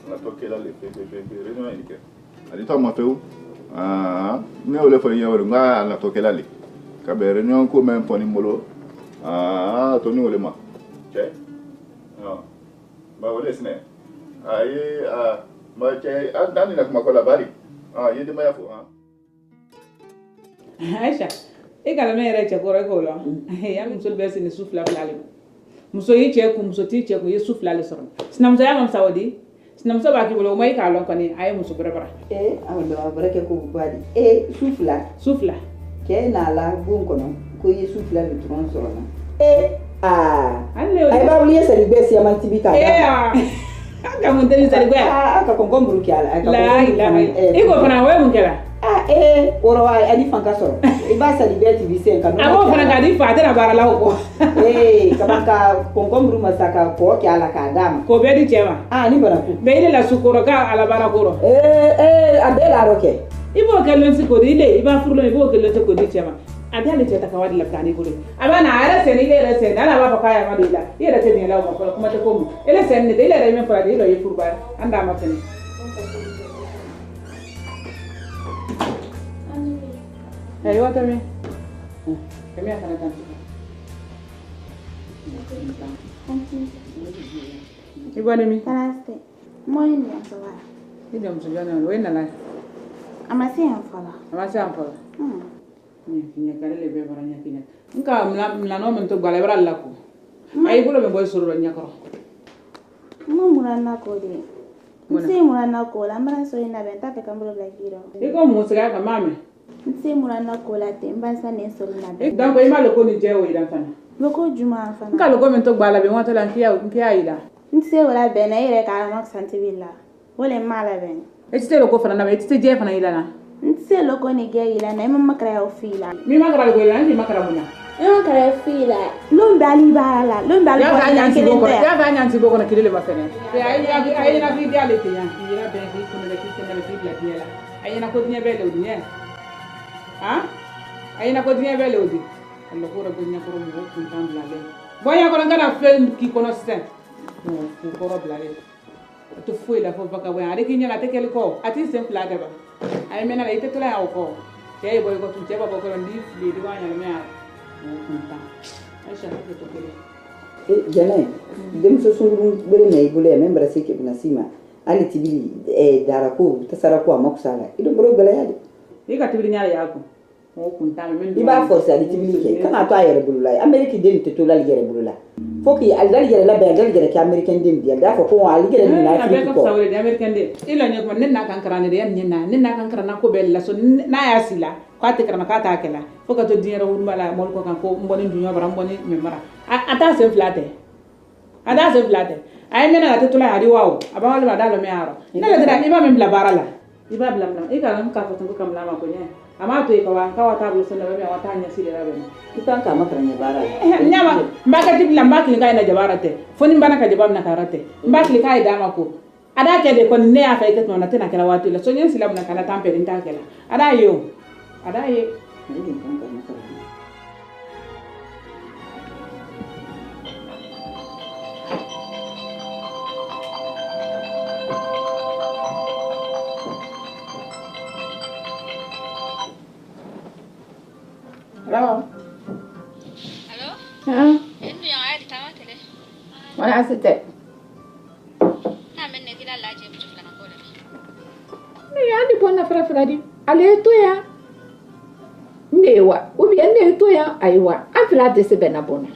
Na to kelali pe reno ini ke. Ari to ma feu. Ne ole fo yawo nga na to kelali. Kabe reno ko men poni molo. To ni ole ma. Che. Ba ole sine. Ai ma che andani na kuma kola bari. Yedi ma yafu. Aisha, kala me yɛrɛ cɛkɔrɔ ko la ya muso bɛ sini su fila fila le muso yi cɛ kun muso ti cɛ kun ye su fila le sɔrɔ sinamuso ya mamsa wadi sinamuso b'a k'i bolo o ma i k'a lɔn kɔni a ye muso bɛrɛbɛrɛ awo dɔn a bɛrɛ kɛ ko badi su fila cɛ n'a la bon kɔnɔ ko i ye su fila de dɔrɔn sɔrɔ la a b'a wuli ye sari bɛɛ siyaman tibi k'a d'a ma ka mun tɛ sari bɛɛ a ka kɔnkɔn buru kɛ a la i ko fana o ye mun kɛra oro wa ani fanka sɔrɔ i b'a sari bɛɛ tibi sen ka abo fana ka di fa a tɛna baara la o kɔ kaba ka kɔnkɔn buru masa ka kɔ kɛ a la k'a d'a ma k'o bɛɛ di cɛ ma ni bana ko mɛ i de la su kɔrɔ k'a ala baara kɔrɔ a bɛɛ la rɔ kɛ i b'o kɛ lɔnsi ko di ile i b'a furu lɔn i b'o kɛ lɔnsi ko di cɛ ma a tɛ ale cɛ ta ka wari la k'a ni bolo a b'a na a yɛrɛ sɛnɛ i yɛrɛ sɛnɛ ala b'a fɔ k'a yama don i la i yɛrɛ tɛ ɲɛ la o ma fɔlɔ kuma tɛ ko mun e le sɛnɛ ne tɛ i yɛrɛ ye min fɔra de i yɛrɛ ye furuba an d'a ma fɛnɛ Hey, what are you? Come here, can you want me? Can I stay? Morning, yes, why? You don't know when I. I'm a saying for I'm a saying for Kinya kare le be baranya kinya. Nka mla no mento gbala bara la ko. Ay bolo me boy soro nya ko. Mo murana ko de. Nse murana ko la mara so ina benta pe kambro la giro. Iko mo sega ka mame. Nse murana ko la te mbansa ne so na be. Donc ima lo ko ni je o ida fana. Loko juma fana. Nka lo ko mento gbala be wonto la nkia ida. Nse wala be na ire ka ma santibilla. Wole mala ben. Etite lo ko fana na be etite je fana ida na. Nse lo ko ni ge ila na ma makra ya ofila. Mi makra ko ila ndi makra muna. Ema kare fila. Lumbe ali bala, lumbe ali bala. Ya va nyanti boko na kilele ba fene. Ay na fi dia le tinya. Ira be fi ko na ki tena le fi la dia la. Ay na ko tinya be le odinya. Ha? Ay na ko tinya be le odi. Allah ko rabbi nya ko mo ko tan la le. Boya ko ngana fe ki kono sen. No, ko rabbi la le. To foi la fo baka wa ari kinya la te kel ko. Ati simple aga ba. Ay mena la ite to la ko. Ye boy ko tu che ba ko ndi fi di wa nya le me Jana, demso sungurun bere na ibule membra sike binasima ali tibili darako tasarako amakusala ido bro bela yadi ika tibili nyala yako o kunta men iba force ali tibili ke kana to ayere bulula america den te to la yere bulula foki al dal yere la be dal yere ke american den dia da ko ali yere ni na fi ko sawre de american den ilo ne ko nenna kan karane de yan nenna kan karana ko bella so na ya sila kwate karana kata kala foka to dinero wulmala mol ko kan ko mboni dunyo bara mboni memara ata se flate ay mena la tetula ari waw abawal ba dalo me aro na la dira iba mem la barala iba blam blam e ka ka foto ko kam la ma ko nya ama to e ka wa ka wa tablo so na be wa ta nya sile rabe itan ka makra nya barala nyama mbaka tibla mbaki ngai na jabarate foni mbana ka jabam na karate mbaki kai dama ko ada ke de ko ne ya fa ke to na tena kala watu la so nyen sila na kala tampe din ta kala ada ye Hello. Hello? Endu yang ayat tamat le. Mana asite? Na menne gila laje mu chufla na kole. Ni andi ponna fra di. Ale to ya. Newa, ubi ende to ya aiwa. Afla de se bena bona.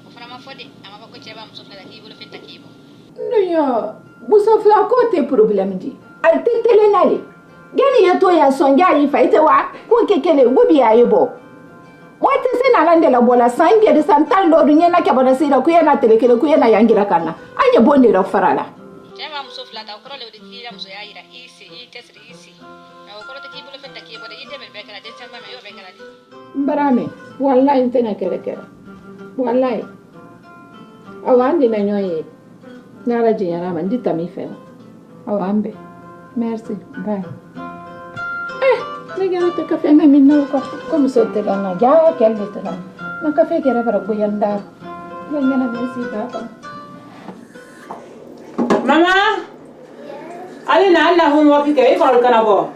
Ko fra ma fodi, ama ko cheba mu chufla da kibo le fetta kibo. No ya, bu sofla ko te problem di. Al tetele nale. Gani ya to ya sonja yi fa ite wa ko kekele ubi ayibo. Wati sina lande la bola sange de santal do dunya na kabana sira ku yana telekele ku yana yangira kana. Anye bonde ro farala. Cheba mu chufla da ko le odi kila mu so ya ira isi tesri isi. Na ko le kibo le fetta kibo de ide be kala de chamba me yo be kala di. Mbarame, wallahi tena kere. Wallahi. Awandi na nyoye. Nara jinyara mandi tamife. Awambe. Merci. Bye. Nagara ta kafe na minna ko comme so te lana ja kelle te lana. Na kafe kere para goyanda. Yangana besi papa. Mama? Ali na Allah hun wa fike e ko kana bo.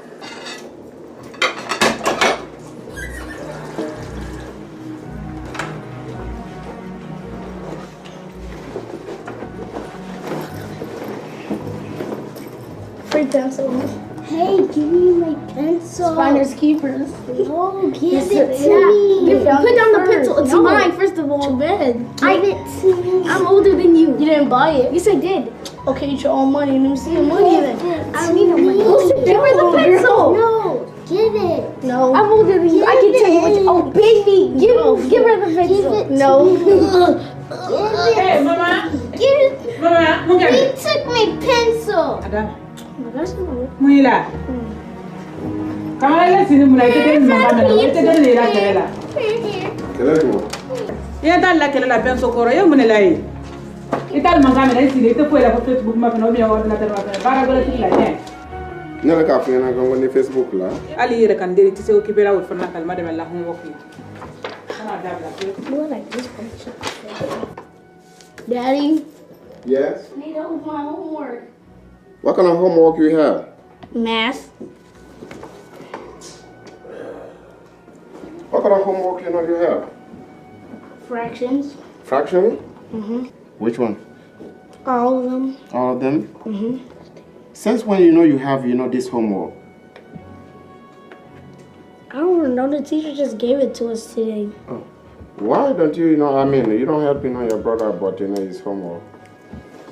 Free pencils. Hey, give me my pencil. Finders keepers. No, give it to me. Put down the pencil. It's mine, first of all. Give it to me. I'm older than you. You didn't buy it. Yes, I did. Okay, it's your own money. Let me see your money then. I don't need your money. Give me the pencil. No, give it. No. I'm older than you. I can tell you what. Oh, baby. Give her the pencil. Give it No. Hey, Mama. Give it. Mama, He took my pencil. Ada. Muila. Kamala la sini mula ite mama na ite de la kelela. Kele ko. Ya dal la kelela penso koro yo munela yi. Ital mangame na sini ite fuela ko Facebook ma fino bi wa na tara bara gola tilla ne. Ne la ka fina ko ngoni Facebook la. Ali yere kan deri ti se o kibela wo fana kalma de la hon wokki. Ana dabla. You like this picture? Daddy? Yes? I need help with my homework. What kind of homework you have? Math. What kind of homework you have? Fractions. Fraction? Mm-hmm. Which one? All of them. All of them? Mm-hmm. Since when you have this homework? I don't don't know. The teacher just gave it to us today. Oh. Why don't you, you don't help, your brother about, his homework?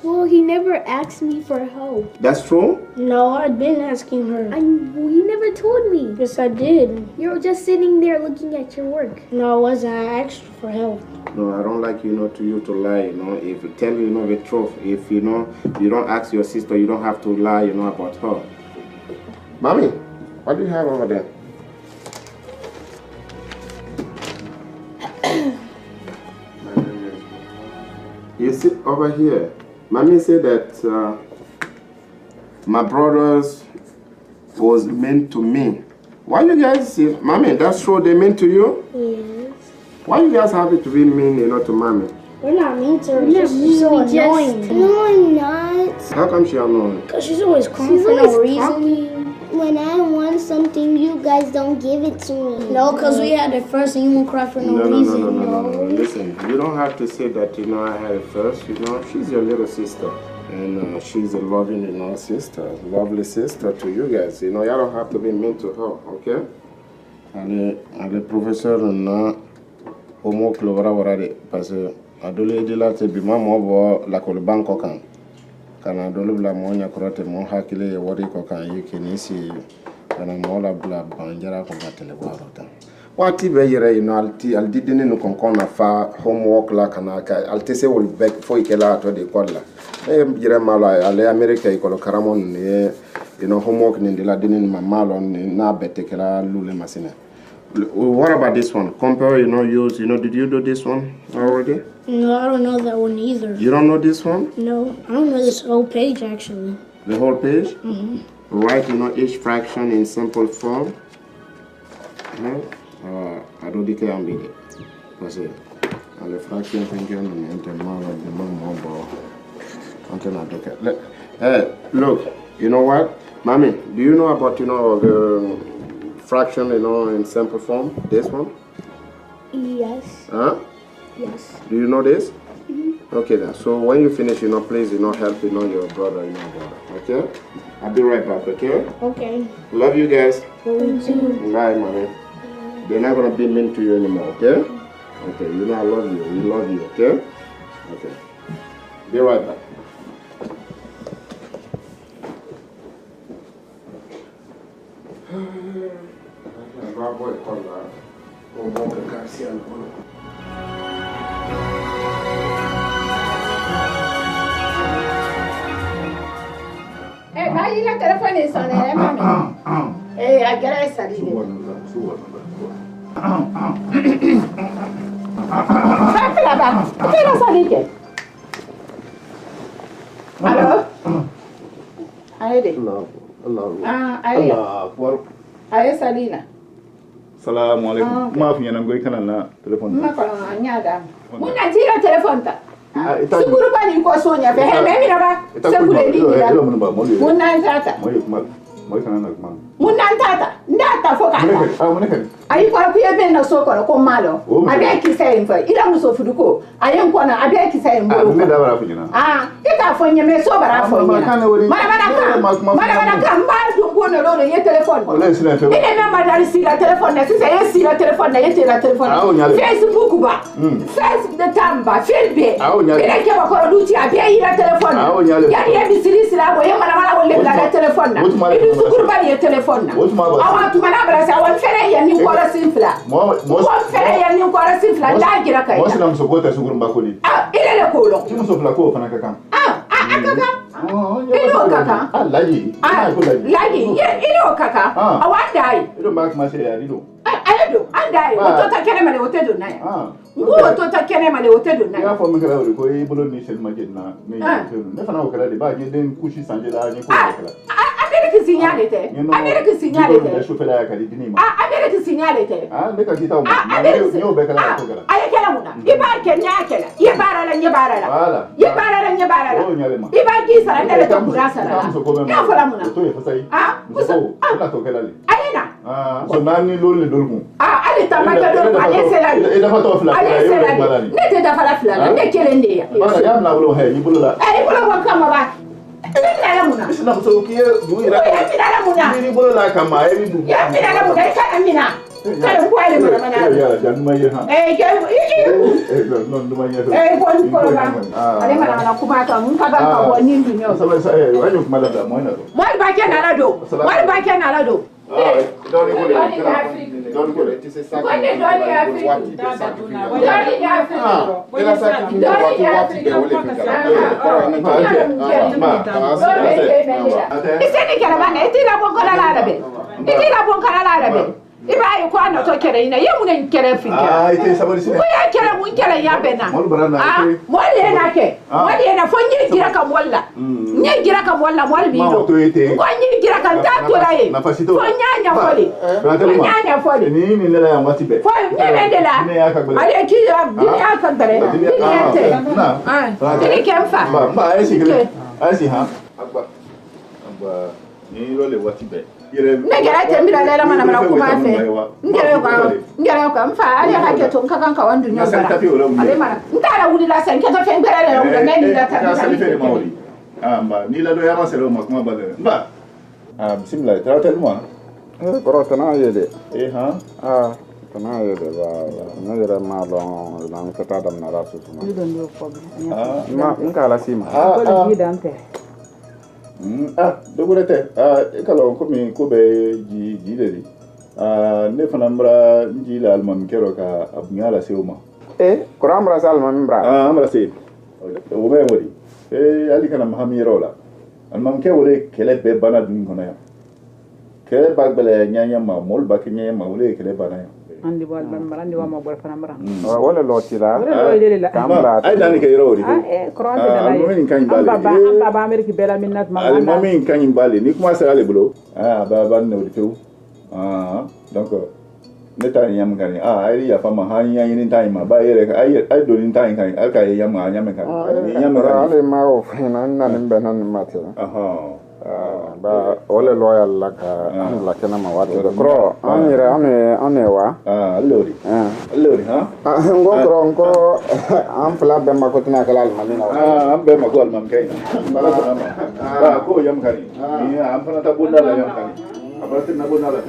Well, he never asked me for help. That's true? No, I've been asking her. He never told me. Yes, I did. You were just sitting there looking at your work. No, I wasn't. I asked for help. No, I don't like, you to lie, If you tell, the truth, if, you don't ask your sister, you don't have to lie, about her. Mommy, what do you have over there? You sit over here. Mommy said that my brothers was meant to me. Why you guys say, Mommy, that's true, they meant to you? Yes. Why you guys have it to be mean, to Mommy? We're not mean to her. She's so annoying. No, I'm not. How come she's annoying? Because she's always crying for no reason. When I want something, you guys don't give it to me. No, because we had it first and you won't cry for no reason. No. Listen, you don't have to say that, I had it first. She's your little sister. And she's a loving, sister, lovely sister to you guys. You don't have to be mean to her, okay? And the professor homework already, parce que adole de la te bima mo la ko banko kan kana dole bla mo nya krote mo hakile wori ko kan yikini si kana mo la bla banjara ko batele warota wati be yere alti dine no kon na fa homework la kana ka altese wol back fo ikela to de kolla e yere mala ale america ko karamon ne homework ni de la dine ma malo na betekela lule masina. What about this one? Compare, use, did you do this one already? No, I don't know that one either. You don't know this one? No, I don't know this whole page actually. The whole page? Mm-hmm. Write, each fraction in simple form. I don't declare and beat it. That's it. And the fraction thinking and the more of the more until I look at. Hey, look, you know what? Mommy, do you know about, the fraction, in simple form, this one? Yes. Huh? Yes. Do you know this? Mm-hmm. Okay then. So when you finish, please, help, your brother, okay? I'll be right back, okay? Okay. Love you guys. Love you too. Bye, mommy. They're not gonna be mean to you anymore, okay? Okay, I love you. We love you, okay? Okay. Be right back. Vai la telefone sonne, mami. Agora salire. Vai là-bas. Appena salite. Allô? Allez. Allez, Salina. Salamu alaikum. Ma fi yana goy kana na telefon. Ma ko nyaada. Mun na tira telefon ta. Seguro ba ni ko sonya be he me ba. Seguro ni la. Mun na tata. Moy kana na kuma. Mun na tata. Ndata foka. Mun ne ayi ko piye be na so ko malo. Abe ki sai mfa. Ida muso fuduko. Ayen ko na abe ki sai mbo. Me da bara funyina. Ita fonya me so bara fonya. Mana kan ba du na lo ye telefon. Ine me madari si la telefon na sisa ye si la telefon na ye te la telefon. Facebook ba. Facebook de tamba, filbe. Ine ke ba ko duti abe yi la telefon. Ya ye bisiri sila bo ye mana wolle la telefon na. Idu sukuru ba ye telefon na. Awa tumana bara sa wan fere ye ni ko la sinfla. Mo fere ye ni ko la sinfla da gira kai. Mo sina msokota sukuru mbakoli. Ile le ko lo. Timu sofla ko fana kaka. Kaka. Ilo kaka. Laji. Laji. Ilo kaka. Awandai. Ilo mak mashe ya ilo. Ayedo. Andai. Wotota kene mane wotedo na ya. Wotota kene mane wotedo na ya. Ya fo mekala wori ko e bolo ni sel majet na. Ne fana ko kala de ba je den kushi sanje la ni ko kala. America signale te. America signale te. Ne shofela ya kali dinima. America signale te. Ne ka kita o. Ni o be kala ko kala. Aye kala muna. Iba kenya kala. Ye bara la nye bara la. Wala. Ye bara la nye bara la. Iba ki sara ndele to kura sara. Ya fola muna. To ye fasai. Muso. Wala to kala li. Ayena. So nani lol le dolmu. Ale tamaka do ale sera. E da fato fla. Ale sera. Ne te da fala fla. Ne kelende ya. Bana ya mna bolo he ni bolo la. Bolo wa kama ba. Sina muso ki du ira ni bolo la kama e du ya mina la muda ka mina kala ko ale mana ya ya numa ye ha non numa ye ko ba ale mana na kuma ka mun ka ga ko ni du nyo sa sa wanyo kuma da mo na do mo ba ke na la do mo ba ke na la do Doni kule tise saki wati be saki ila saki wati be wole iseni kala bana itila bonkola la rabe itila bonkola la rabe iba yi ko na to kere ina ye mun kere finja ite sabari sine ko ya kere mun kere ya bena mo le na ke mo le na fo ni gira ka molla ni gira ka molla mo bi do ko ni gira ka ta to la ye fo nyanya foli fo nyanya foli ni le la wati be fo ni me de la ale ki ya ya ka bare ni ya te ni kemfa ba ai si ha agba ni lo le wati be ngera tembira lela mana kuma fe ngera ka mfa ale hake to nka ka wandu nyobara ale mana ndara wuli la sen keto fe ngera lela wuli nani da ta mba ni la do yama sero ma kuma bale mba bismillah tratel mo koro tana yede ha tana yede ba na yere ma lo na ka ta dam na rasu tuma ni don do problem ma nka la sima ko li dante dogurete kala ko mi ko be ji de ne fana mbra ji la almam kero ka abnyala seuma ko amra salman mbra amra se o be wori ali kana mahamiro la almam ke wole kele be bana dun kono ya kele bagbele nyanya ma mol bak nyanya ma wole kele bana ya andi bol ban andi wa ma bol fana mbra wala lotila kamra ay dani ke yoro wori kronte da lay min kan bale baba ameriki bela minnat ma ali mamin kan bale ni kuma sera le bulo baba ne wori few donc neta yam gani ay ya fama ha yin time ma ba yere ay do nin time kan alka yam ga nyam kan nyam ga ale ma o fina nan benan mate ba ole loyal la ka la kana ma wati kro anire ane wa allori ha ngo am fla be ma ko tina kala al malina am be ma ko al mam kay bala ko yam kani ni am fana ta bunda la yam kani abarti na bunda la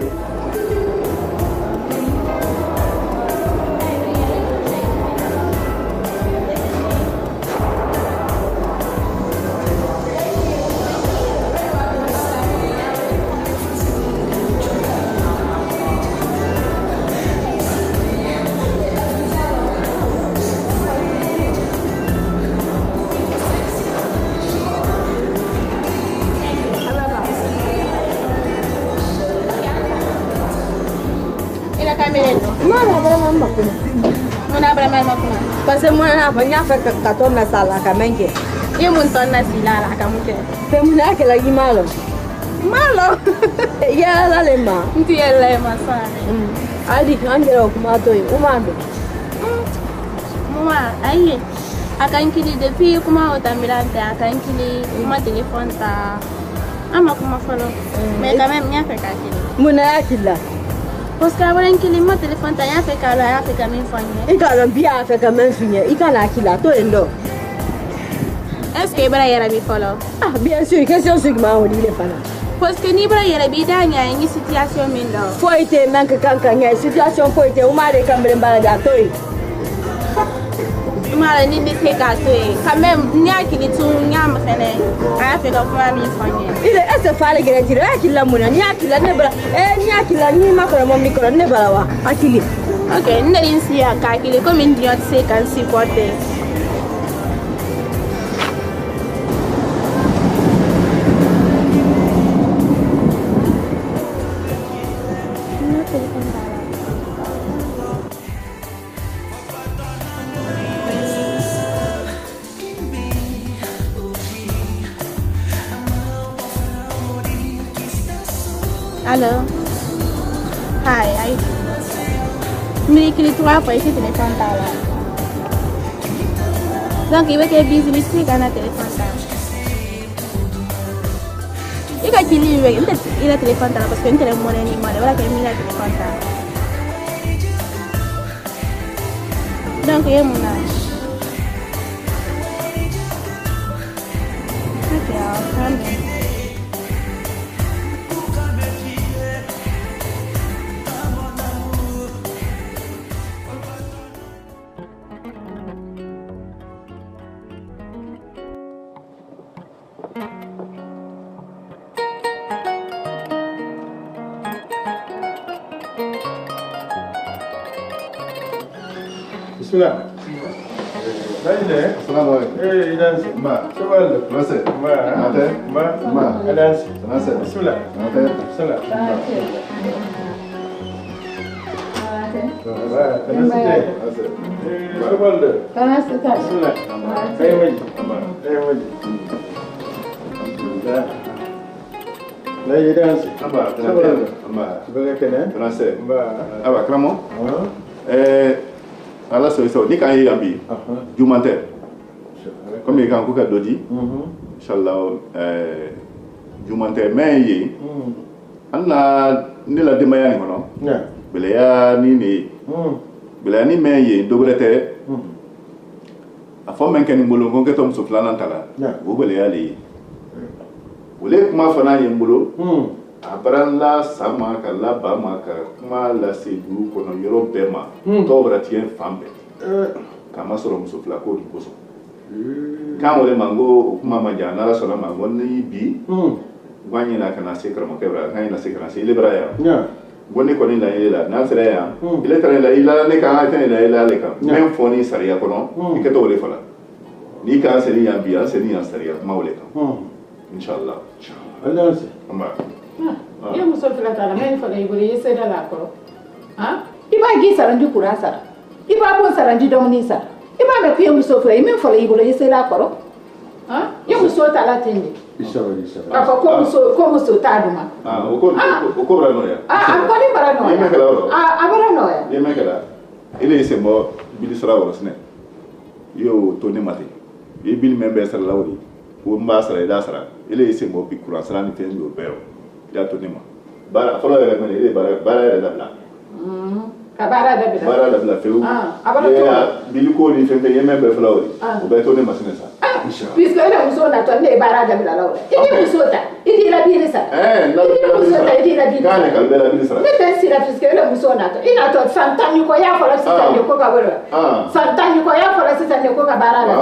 Parce que moi na fa ka to na sala ka menke e mun ton na sila la ka munke pe mun na ke la malo ya la le ma nti ele ma sa adi angela kuma to yi umando mama ayi akan kili depuis kuma otamirante akan kili kuma telefone ta ama kuma follow mais quand même nya fa ka kili mun na kila parce que avant qu'il me téléphone ta ya fait kala ya fait comme fanya e ka ron bia fait comme fanya e kana kila to endo est-ce que bara yara bi follow bien sûr question sur ma on dit les fana parce que ni bara yara bi da nya ni situation min do foi te manque kanka nya situation foi te uma de kambre mbala da toy mara ni de te ka toy quand même nya kili tu nya ma fene ya fait comme mi fanya ile ese fale gere tire akila muna nya kila ne bara nya kila ni makoro mo mikoro ne bara wa akili okay nda insi ya ka akili comme une diot se kan supporter Hello. Hi. Me kili tu apa isi telefon tala. Donc iba ke busy mesti kana telefon tala. Ika kili iba inte ila telefon tala parce que inte le mone ni male wala ke mila telefon tala. Donc ye muna. Okay, I'll come Bismillah. Assalamu alaikum. Idansi. Ma. Sabal. Nase. Ma. Nate. Ma. Idansi. Nase. Bismillah. Nate. Bismillah. Ala so ni kan yambi jumante comme kan ko ka dodi inshallah jumante meyi anna ni la demaya ni hono belaya ni meyi dogrete a fo men kan mbolo ko ketom so flana tala bo belaya li wole kuma fana ye mbolo abaran la sama ka la ba ma ka kuma la se du kono yoro bema to bratien fambe kama soro muso fla ko di koso kan wole mango kuma ma jana la solo mango ni bi wani na kana se kramo kebra kan na se kana se libra ya woni ko ni la ila na sere ya ile tare la ila ne kan ha tane la ila le kan même foni sariya kono ke to wole fala ni kan se ni ya biya se ni ya sariya ma wole kan inshallah Allah se amma Yo muso fila tala men fala ibure yese da la ko. Ha? Iba gi saranji kura sara. Iba bo saranji domni sara. Iba me kuye muso fila men fala ibure yese la ko. Ha? Yo muso tala tende. Isabari. Apa ko muso ta duma. ko bra no ya. Ko ni bara no. Yeme kala ro. Abara no ya. Yeme kala. Ile ise mo bili sara wala sne. Yo to ne mate. Ye bil membe sara lawri. Ko mba sara ida sara. Ile ise mo bi kura sara ni tenjo bero. Ya to nema bara folo ya mene ile bara ya dabla ka bara dabla feu ya biliko ni fembe yeme be flawri o be to nema sinesa puisque ele muso na to ne bara dabla lawa idi muso ta idi la bi sa na muso ta idi la bi kana kalbela bi sa ne pensira puisque ele muso na to ina to santani ko ya folo sita ne ko ka bara santani ko ya folo sita ne ko ka bara la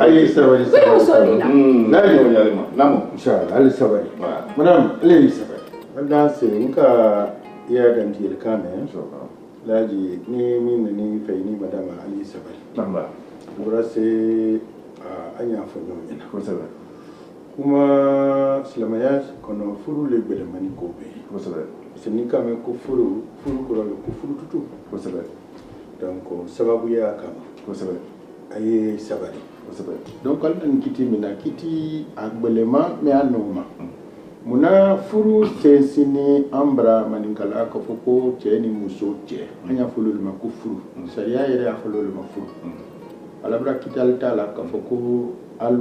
ayi sabari muso dina na yo nyalima namo inshallah ali sabari madam ali sabari wanda se nka ya danti el kame inshallah laji ni ni fayni madam ali sabari namba gura se anya fanyo ina ko sabari kuma silamaya kono furu le gbele mani ko be ko sabari se ni kame ko furu ko ro ko furu tutu ko sabari donc sababu ya kama ko sabari aye sabari donc al dan kiti mina kiti agbelema me anoma muna furu tensini ambra maninkala ka foko cheni muso che anya fulul ma ku furu sharia yere afulul ma furu alabra kital tala ka foko al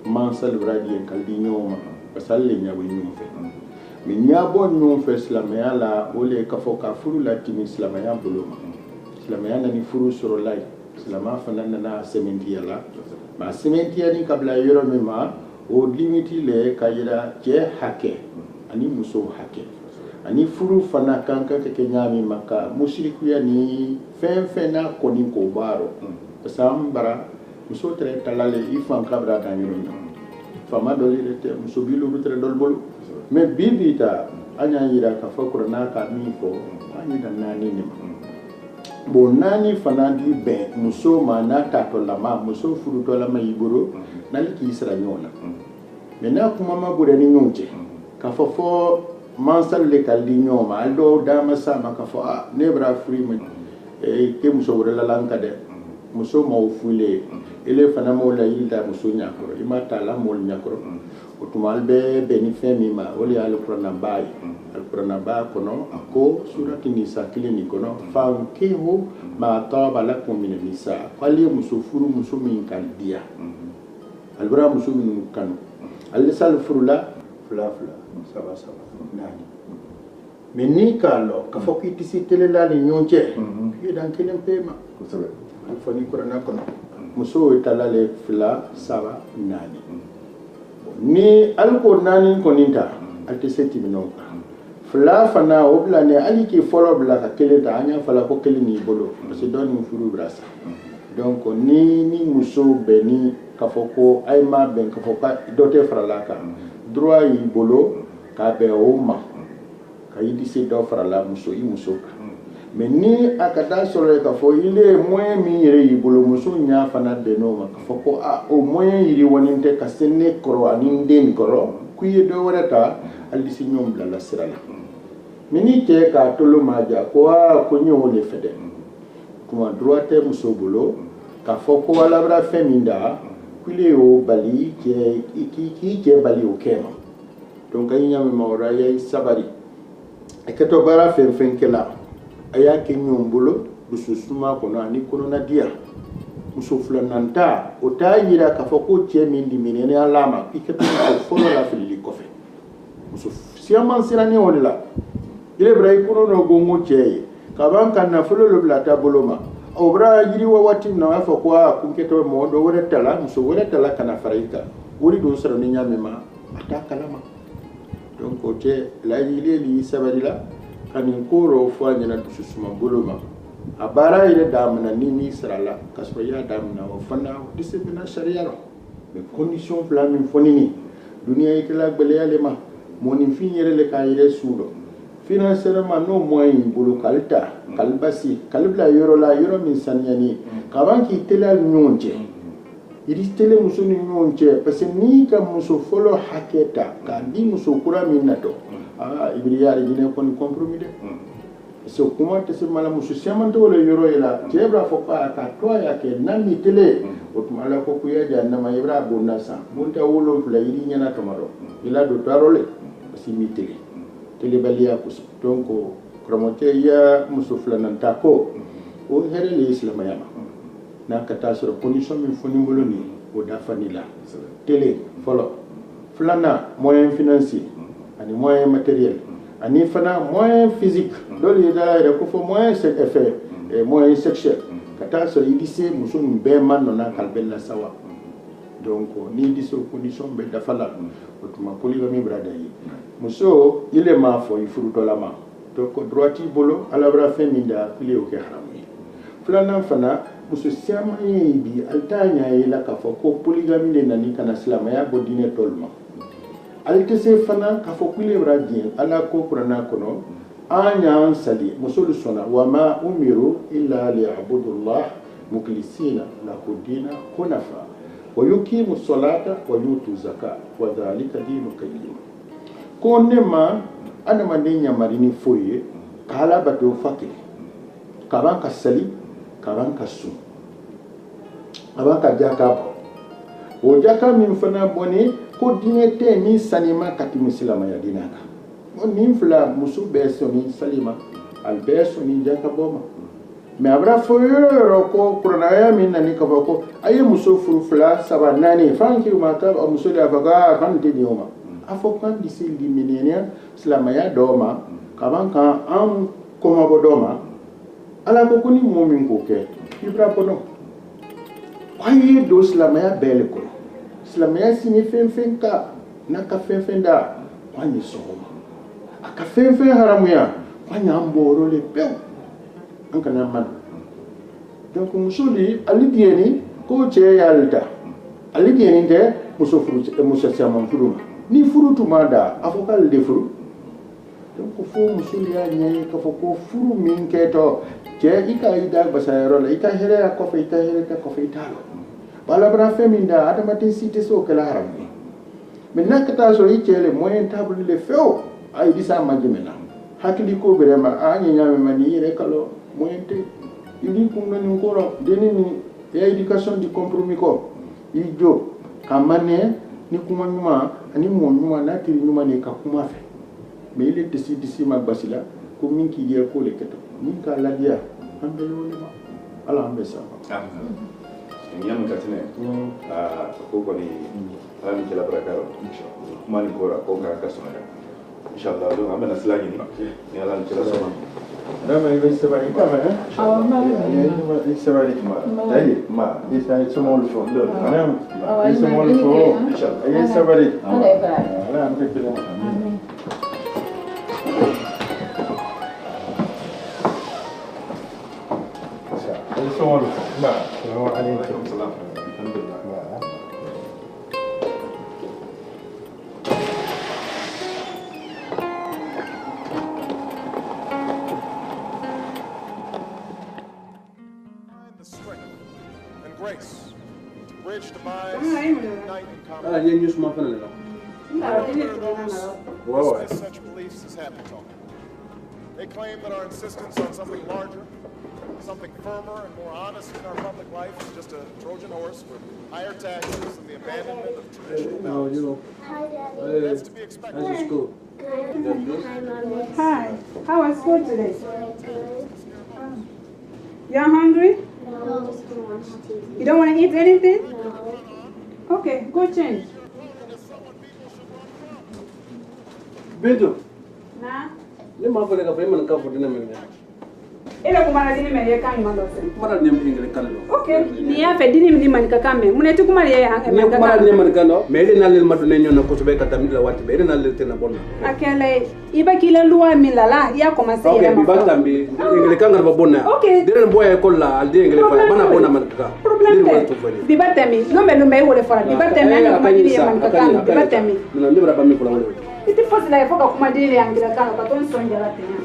mansal bradi kaldi nyoma basalle nyabo nyum fe mi nyabo nyum fe islamaya la ole ka foka furu la timi islamaya buloma islamaya nani furu soro lay islama fanana na sementiya la ma sementiya ni kabla yoro mema o limiti le kayira je hake ani muso hake ani furu fana kanka ke nyami maka mushriku ya ni fena koni ko baro sambara muso tere talale ifan kabra dan yoro fama doli rete muso bilu rutre dol bol me bibita anya yira ka fakura na ka mi fo ani dan nani ni bo nani fana di be muso ma na ta to lama muso furu to lama yiburo nali ki isra nyona me na kuma ma bure ni nyonje ka fofo mansal le kaldi nyoma aldo dama sama ka fo ne bra free me ke muso wala la lanka de muso ma fule ele fana mo la yilda muso nyakoro imata la mo nyakoro otumal be ni femi ma wali alqur'ana bay alqur'ana ba kono ako surati nisa kilini kono fankihu ma taba lakum min nisa qali musufuru musumin kan dia albra musumin kan alisal furula fula saba nani meni kalo ka foki tisi telela ni nyonje yedan kelen pema ko sabe alfani qur'ana kono muso talale fula saba nani ni alko nani koninta ate seti minonka fla fana obla ne aliki folo bla ka keleta anya fala ko kelini bolo se doni furu brasa donc ni muso beni kafoko ayma ben kafoka dote frala ka droit yi bolo ka be o ma ka yidi se do frala muso yi muso ka mais ni akada solo ka fo ile moyen mi yere yibolo muso nya fana de no ma ka fo ko o moyen yiri woninte ka senne koro ani den koro ku ye do warata aldi si ñom la sirala mini ke ka tolo maja ko ko ñewo le fede kuma droite muso bolo ka fo ko wala bra feminda kule o bali ke bali o kema donc ay ñam mawra yay sabari e ke to bara fen kela aya ke ñom bolo du susuma ko na ni ko na dia muso flananta o ta yira ka fo ko tie min di minene alama iketo fo la fili ko fe muso siaman sirani wala ile brai kuno no gongo cheye kaban kan na fulo lo blata boloma obra yiri wa wati na fa kwa kunketo mo do wala tala muso wala tala kana faraika wuri do sara ni nyame ma ata kalama donc o te la yile li sabarila kanin koro fo nyana du suma boloma abara ile damna ni srala kasro ya damna o fana discipline sharia ro mais condition flamme fonini dunia ikela gbele yale ma moni finyere le kayire sudo financièrement no moyen bulu kalta kalbasi kalbla yoro la yoro min sanyani kabanki telal nyonje iri tele muso ni nyonje parce ni ka muso folo haketa ka di muso kura min nato ibriyari dine kon compromis de so kuma te se mala muso siamante wala yoro ila jebra fo ka to ya ke nami tele otuma la ko kuya ja na ma ibra bonna sa munta wolo fla iri nyana kamaro ila do tarole simitele tele balia ko donc kromote ya muso flananta ko o here le islam yama na kata sur condition min foni boloni o da fanila tele folo flana moyen financier ani moyen matériel ani fana moyen physique dole da ko fo moyen c'est effet et moyen sexuel kata sur idise muso be man na kalbella sawa donc ni diso condition be da fala otuma polygamie brada yi muso ile ma fo ifuru dolama donc droiti bolo alabra feminda kile o ke haramu flana fana muso siama bi altanya ila ka fo ko polygamie le nani kana slama ya bodine tolma altese fana ka fo kile bradi ala ko qur'ana kono anya sali muso lu sona wa ma umiru illa liya'budullah muklisina lahu dina hunafa wa yuqimu salata wa yutu zakat wa dhalika dinu qayyim ko nema ana mandenya marini foye kala bato fakir kaban ka sali kaban ka su kaban ka jaka o jaka min fana boni ko dinete ni sanima kati muslima ya dinaka on min fla musu beso ni salima al beso ni jaka boma mais abra foyoro ko pronaya min nani ka ko ayi muso furfla saba nani fanki mata o muso da faga kan te dioma afo kan disil di menenia islamaya doma kaban kan am koma bodoma ala ko kuni momin ko ke ibra kono ayi do islamaya bele ko islamaya sini fen ka naka fen da wani soma aka fen haramuya wani amboro le pew an kana man donc musuli alidieni ko che yalta alidieni de muso furu muso sama furu ni furu tumada afokal de furu donc fo musuli ya nyai ka fo furu min keto che ika ida basayro la ika here ko fe ita here ka ko fe italo bala bra feminda automaticité so kala haram mais nakata so ichele moyen table le feo ay disa majimena hakili ko berema anya nyame mani rekalo moyente ili kumna ni ngoro deni ni ya education di compromis ko ijo kamane ni kuma nyuma ani mo nyuma na tiri nyuma ni ka kuma fe me ile disi magbasila ko min ki dia ko le keto min ka la dia ambe yo le ma ala ambe sa nyam katine ko ko ni ala ni kala barakaro inshallah kuma ni ko ka sona inshallah do ambe na slagi ni ala ni kala sona Nama ibu sebalik apa ya? Awal malam. Ibu sebalik mana? Jadi, ma, ini semua lupa. Nama, ini semua lupa. Ibu sebalik. Nah, ambil pilih. Ini semua lupa. Ma, Assalamualaikum. Alhamdulillah. grace. Bridge divides, unite and compromise. Such beliefs as happy talk. They claim that our insistence on something larger, something firmer and more honest in our public life is just a Trojan horse for higher taxes and the abandonment of traditional values. Hi, Daddy. That's to be expected. How's school? Hi. How was school today? You're hungry? No. You don't want to eat anything? No. Okay, go change. Bintu. Nah. Ni ma fole ka fa man ka fo dina men. Ila kumara dini me kan mando sen. Kumara nem ingre kan lo. Okay, ni ya fe dini ni man ka kame. Muneti kumara ya hanga man ka. Ni kumara nem man kan lo. Me ile nalil madu ne nyona ko to be ka tamila wati be ile nalil tena bonna. Akele iba kila luwa milala ya commencer ya. Okay, biba tambi ingre kan ga bonna. Okay. Dire boy ko la al de ingre fa bana bonna man ka. Problem te. Biba tami. No me lumbe wole fora. Biba tami anga kumadini ya man ka kan. Biba tami. Na ndibra ba mi ko la wole. Iti fosi la foka kumadini ya ngira kan ka ton sonja la tenya.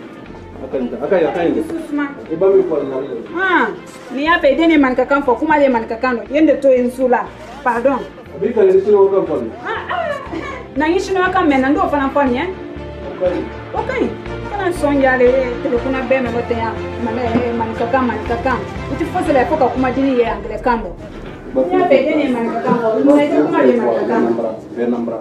Akanya. Susma. Iba mi ko na le. Ni ya pe deni man ka kan fo kuma le man ka kan yende to insula. Pardon. Bi ka le sino ka fo. Na yishino ka mena ndo fana fo ni Okay. Kana sonja le tele kuna be me bote ya man ka kan. Iti fosi la foka kumadini ya ngira kando. Ni ya pe deni man ka kan fo. Mo ne kuma le man ka kan. Be nambra.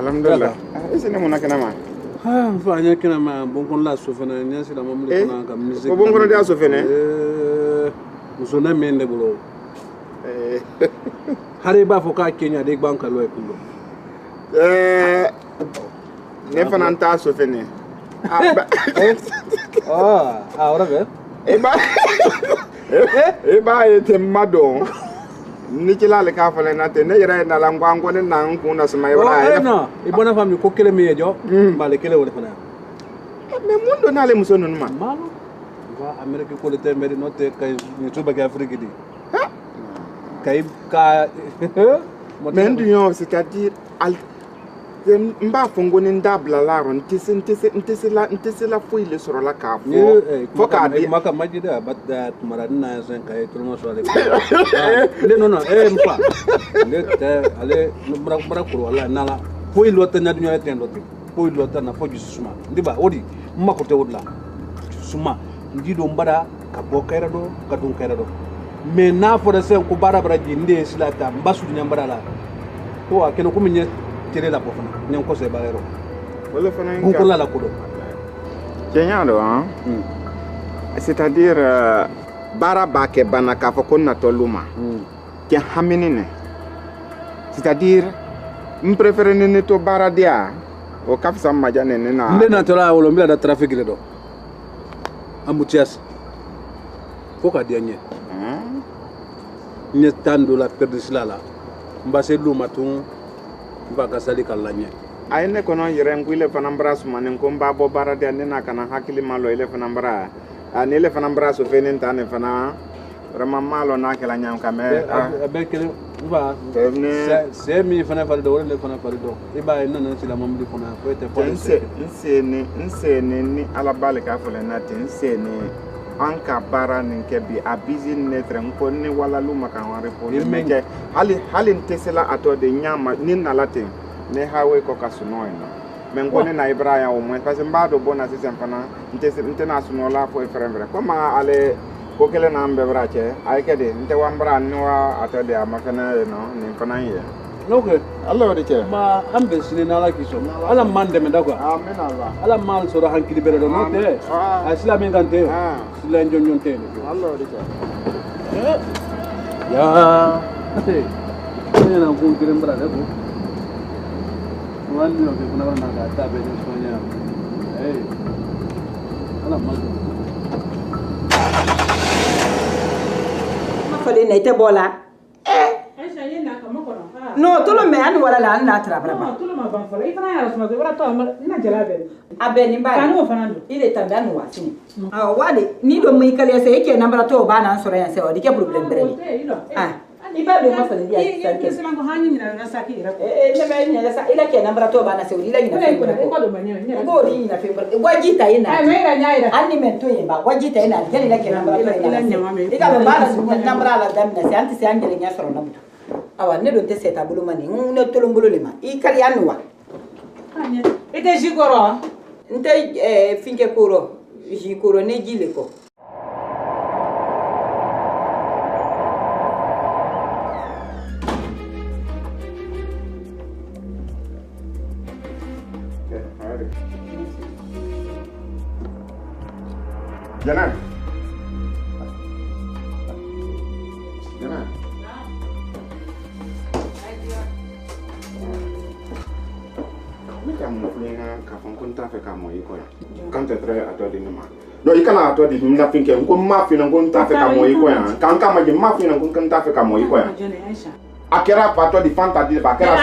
Alhamdulillah. Isi ni muna kena ma. Fanya kena ma bonkon la sofena nyasi la mamle kona ka musique. Ko bonkon dia sofene. Musona mende bulo. Hari ba foka Kenya de banka lo ekulo. Ne fana ta sofene. Ahora ve. Eba ete mado. Nikila le ka fale na te ne yera na la ngwango ne na nku na sma yera. No, ibona family ko kele me jo, ba le kele wole fana. Me mundo na le muso non ma. Malo. Va America ko le tembe no te kay ni tuba ga Afrique di. Kay ka Men du yo c'est-à-dire al mba fongo ni ndabla la ron ntisi la foi le sur la ka fo ka di maka majida but that maradina sen kay turmo so le no mpa le te ale mbra ko wala nala foi lo tan nadu nyale tendo foi lo tan na fo jusuma ndiba odi mako te wodla suma ndido mbara ka bo kayra do ka dun kayra do me na fo de sen ko bara ji nde silata mbasu nyambara la to akeno ko minye tere la pofana nyen ko se balero wala fana nka ko la kudo kenya do c'est-à-dire bara ba ke bana ka fo konna to luma ke haminine c'est-à-dire m préfère ne to bara dia o kafsa majane ne na ndena to la wolo mbila da trafic le do amutias ko ka dia nye nye tando la perdisla la mbase luma tun baka sali kalanya ay ne kono yirengu ile fanambra sumane ko mba bo bara de na kana hakili malo ile fanambra ani ile fanambra so fenen tane fana rama malo na kala nyam kame be kele ba se mi fana fari do le fana fari do iba ina na sila mamdi fana ko te police nsene ni ala balika fole na te nsene anka bara ninke bi abizi netre ko ni wala luma kan ware po meke hali ntesela ato de nyama ni na latin ne hawe ko kasuno ina men ko ne na ibraya o mo parce mbado bona system fana ntena suno la fo frère comme ale ko kele na ambe brache ay kede nte wambra ni wa ato de amafana no ni fana ye okay Allah de che ma ambe sine na la kiso ala mande me dako amen Allah ala mal so hankili bere do no te asila men kante sila njon te Allah de che ya ne na ko kiren bra de ko wani no ke kuna na ga ta be ni sonya ala mal de ne te bola no to lo me an wala la na tra bra no to lo ma ban fala ifana ya suma wala to na jala be abeni ba kanu fanando ile tambe an wasi wale ni do mai kale sai yake nambara to ba na soro yan sai o dike problem bre iba do ma fala dia sai ke sima ko hanyi na na saki ira ne be ni la sa ila ke nambara to ba na sai ila ina fe ko do manya ni ko ri ina fe waji ta ina ai me ra nyaira anni men to yin ba waji ta ina jani la ke nambara to ina ika ba na nambara la dam na sai anti sai angere nya soro na mutu awa ne don te seta bulu mani ne tolombolo le ma I kali anwa anya ite jikoro nte finke koro jikoro ne jile ko Janan quand tu es très à toi de nous. Donc, il y a à toi de nous faire que nous ma fin on t'a fait comme moi quoi. Quand ma fin on t'a fait comme moi quoi. Akera pato di fanta di bakera.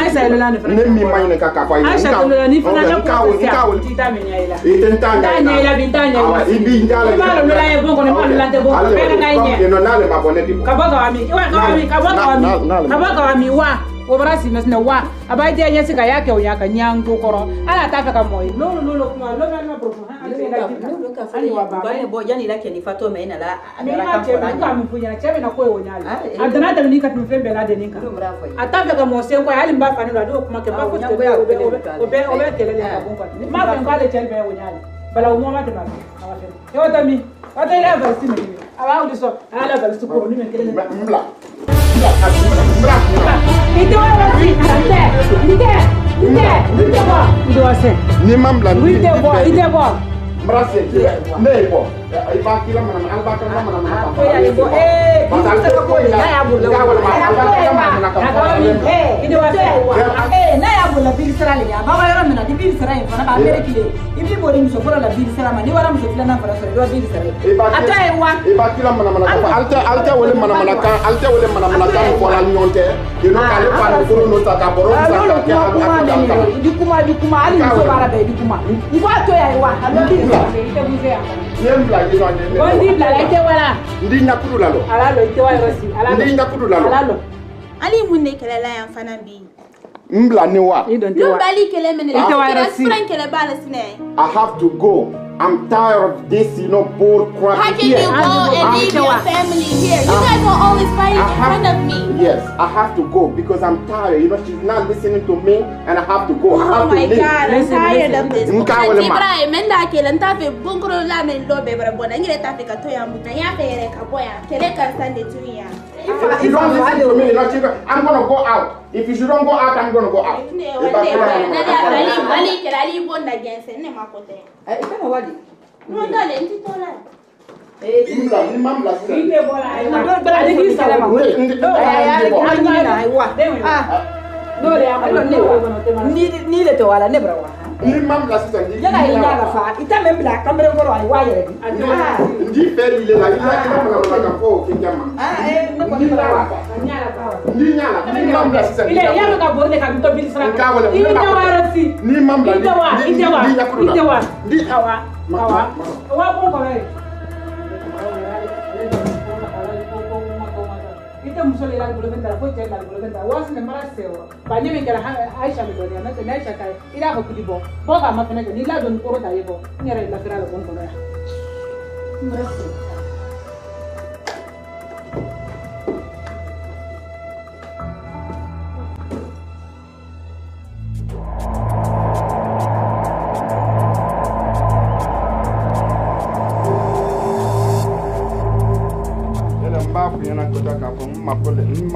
Ne mi mai ne kaka kwa. Aisha ni fana na ko tita menyaila. Itentanya bintanya. Ibi njala. Ba lo la ye bongo ne ma la te bongo. Pega nganye. Eno nale mabone di. Kabaga wami wa. Obrasi mesna wa. Abai de nyesi ka yake o yaka nyango koro. Ala ta fe ka moyi. No kuma lo na profu. Ani wa baba ne bo jani lake ni fato me ina la adara kan ka mfunya cheme na koyo nyali. Adana ta ni ka tumfembe la de ninka. Atafe ka mo sen ko ali mba fani do kuma ke ba ko obe kelele ka bongo. Ma fe ngale chelbe o nyali. Bala o mo ma te ba. Yo tami. Ata ila versi me. Aba uli so ala versi ko ni me kelele. Mbla. Ite wa versi ite wa. Ite wa se. Ni mambla ni. Ite wa. Brase ne bo iba kila mana alba kan mana ko ya ibo pasal ko ya ya bulla ga wala alba kan mana ide wa na ya bulla bil sirali ya baba yara mina di bil sirali fana ba mere kile ibi bori mi so fora la bil sirama ni wala mi so filana fara so do bil sirali ata wa iba kila mana alta wala mana kan ko la nyonte de no kale pa ko no ta ka boro sa ka di kuma ali so bara be di kuma ni wa to ya wa Yembla yino ne. Bondi bla ite wala. Ndi nyakudu lalo. Alalo ite wa rosi. Alalo. Ndi nyakudu lalo. Alalo. Ali munne kele la yan fana bi. Mbla ni wa. Nobali kele mene. Ite wa rosi. Kele bala sine. I have to go. I'm tired of this, poor crap. How can you go and leave your family here? You guys are always fighting in front of me. Yes, I have to go because I'm tired. She's not listening to me and I have to go. I have to leave. Oh my God, I'm tired of this. Ibrahim, menda kele ntafe bungro la men lobe brabona. Ngire tafe katoya muta ya fere kaboya. Kele kan sande tuya. If you don't listen to me, I'm gonna go out. If you don't go out, I'm gonna go out. Ali kele bonda gense ne makote. Kama wadi. No dale ntitola. Ni mambla sasa. Ite bola ai. No bra ni kisa ma. Ni le to wala ne bra wa. Ni mambla sasa. Yana ina la fa. Ita membla kamera ngoro ai wa yere. Ndi feri le la ila kila mwana ka ko kinjama. Ne ko ni bra wa. Ndi nyala. Ni mambla sasa. Ile yaro ka borne ka mto bil sara. Ite wa rosi. Ni mambla. Ite wa. Ndi awa. Wa ko ko re. Ite musole la bulo benda ko te la bulo benda was ne mara sewa. Ba ne mi kala Aisha mi doni na te Aisha kai ira ko kudibo. Bo ka ma fene ni la don ko ta yebo. Ngere la fira la bon ko ya.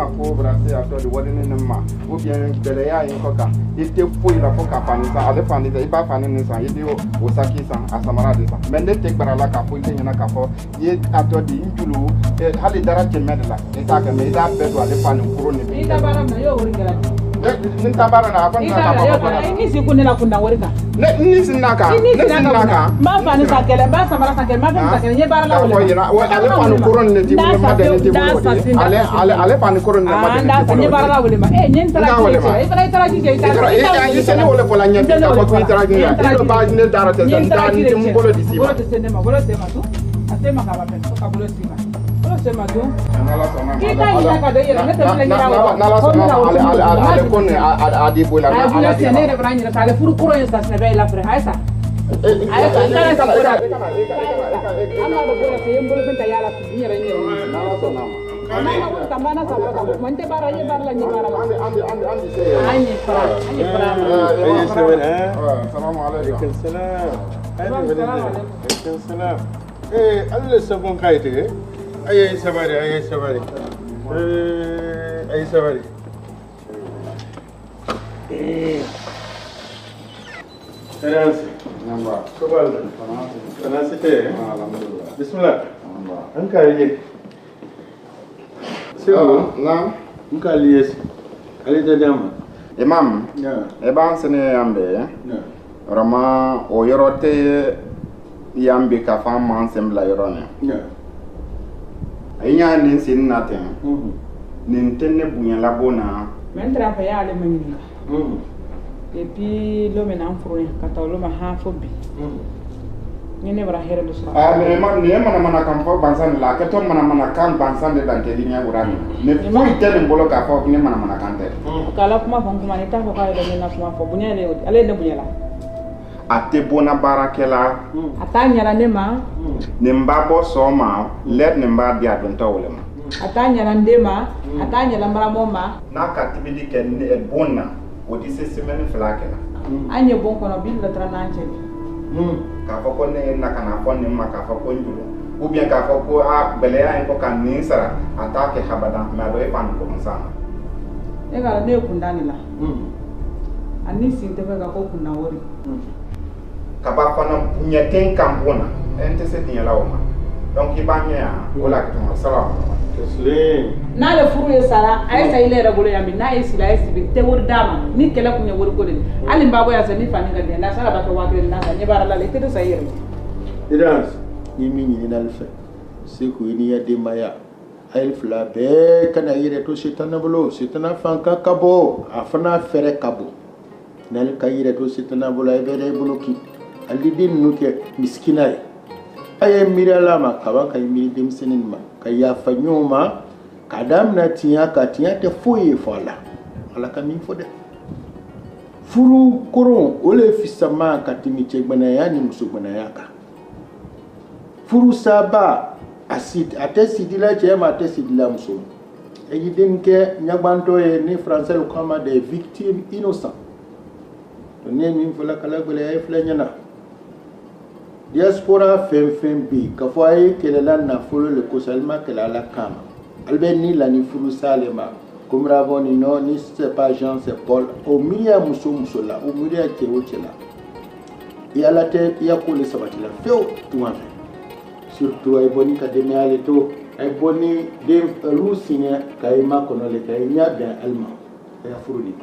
ma pauvre c'est à toi de voir une main ou bien de ya in koka ite foi la foka panisa ale panisa iba panisa sa yidi o saki sa asamara de sa mais ne tek barala ka foi te nyana ka fo ye à toi di injulu hali dara ke medela e sa ka me da bedo ale pani kuro ni ita bara na yo wori kala nin tabara na afan na ka ni si kunde la kunda warika ni sinaka ma fa ni sakele ba samara sakele ma fa sakele ye bara la wala ale fa ni koron ne ti mo ma de ne ti mo ale fa ni koron ne ma de ne ti mo ye bara la wala ma nyen tara ji ke ye sene wala fola nyen ta ko tu tara ji ya ba ne dara te dan ti mo bolo di siba bolo te ma tu asema ka ba pe ka bolo siba sema tu kita ina ka de yera mete le ngira na la sona ale kon adi bola na ala di ne re branya ka le furu kuro esa se be la fre haisa ay ka ndara ka bola ama do bola ke yembolo penta yala nyera na la sona ma tambana sa ka mante bara ye barla ni bara ani fra assalamu alaikum salam Allah sabon kai te ayi sabari Terence namba sobal kana site alhamdulillah bismillah an kariye sebo na an kariye ali da dama imam e ban sene ambe rama o yorote yambe ka fam man sembla yorone aynya nin sin naten nin tenne bunya labona men tra fa ya le manina et puis lo men enfroy ka taw lo ma ha fobi ni ne bara here do sura mais man ne mana kam fo bansan la ka ton mana kan bansan de dante linya urani ne fo itele mbolo ka fo ni mana kante kala kuma fon kuma ni ta fo ka le na kuma fo bunya le ale ne bunya la ate bona barakela atanya ne ma ne mbabo soma let ne mbadi adonta wolema atanya la ndema atanya la mramoma na katibidi ken ne bona odi se semaine flakela anye bon kono bil la trananche ka fo ko ne na kana fo ne ma ka fo ko njulu ou bien ka fo ko a belea en ko kan ni sara atake habada ma do e pan ko nsana e ga ne kundani la ani sinte ka ko kunna wori kaba fana bunyaten kambona ente se tinya la oma donc ibanya wala kituma salam taslim na le furu ye sara ay sa ile ra bolo yambi na ye sila ye sibi te wor dama ni kele kunya wor ko de ali mbabo ya sani fani ga de na sara ba to wa de na sa ne bara la le te do sa yere idans yimi ni na alfa se ko ni ya de maya ay fla be kana yire to sitana bolo sitana fanka kabo afana fere kabo nal kayire to sitana bolo ay be de boloki alidin nuke miskinai aye mirala ma kaba kay miri dem senin ma kay ya fanyoma kadam na tiya ka tiya te foye fola ala kami fode furu koron ole fisama katimi chegbana ya ni musugbana ya ka furu saba asid atesidila chema atesidila muso eyidin ke nyagbanto e ni français le kama des victimes innocents ne min fola kala gole ay flanyana diaspora fem bi ka fo ay kelela na folo le kosalma kala la kama albe ni la ni furu salema comme raboni no ni c'est pas Jean c'est Paul au milieu muso la au milieu ke wotela et ala te ya ko le sabatila feo tuan surtout ay boni ka de meale to ay boni de lusine kay ma kono le kay nya bien allemand ya furu ni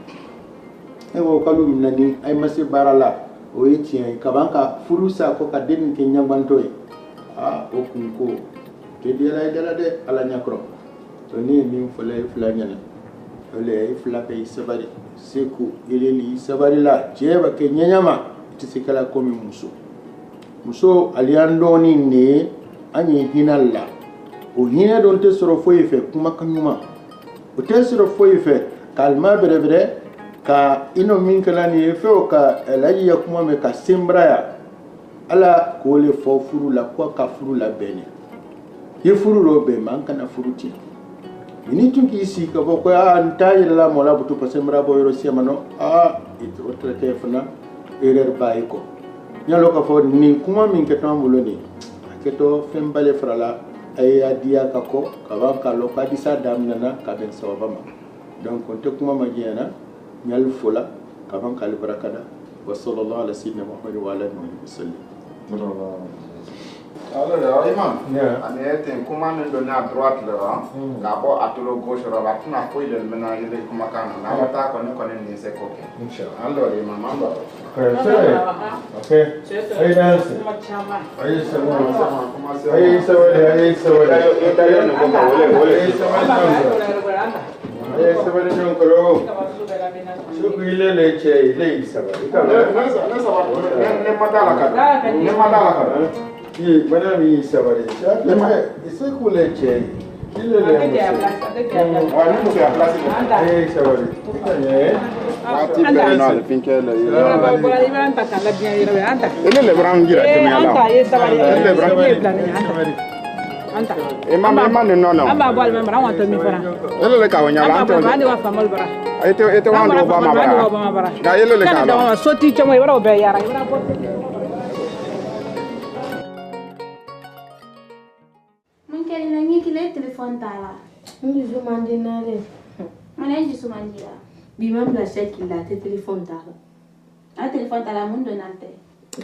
e wo kalu minani ay masi barala o yitien kabanka furusa ko ka den ke nyangbanto e o kunko te dela de ala nyakro to ni min fulay fulanyana ole fulape sabari seku eleli sabari la jeba ke nyanyama tisikala komi muso aliandoni ne anyi hinalla o hina don te soro foye fe kuma kanyuma o te soro foye fe kalma bere ka ino min kala ni feo ka elaji ya kuma me ka sembraya ala ko le fo furu la kwa ka furu la bene ye furu ro be man kana furu ti ini tunki isi ka boko ya antayi la mola butu pa sembra bo yoro siama no itro trete fana erreur bayi ko nyalo ka fo ni kuma min ke tambulo ni ke to fembale frala ay adia ka ko ka ban ka lo ka disa damnana ka ben sawabama donc on te kuma magiana ñal fula kaban kali barakada wa sallallahu ala sayyidina muhammad wa ala alihi wa sallam Imam, on est un commande donné à droite là, d'abord à gauche, on va tout appuyer le ménage de Kumakan. On va pas connaître les sécoques. Alors, Imam, madame yi sabari c'est cool les chais il est téléphone tala. Ni zumandi nale. Manaji sumandira. Bimam la shaki la téléphone tala. A téléphone tala mundo nante.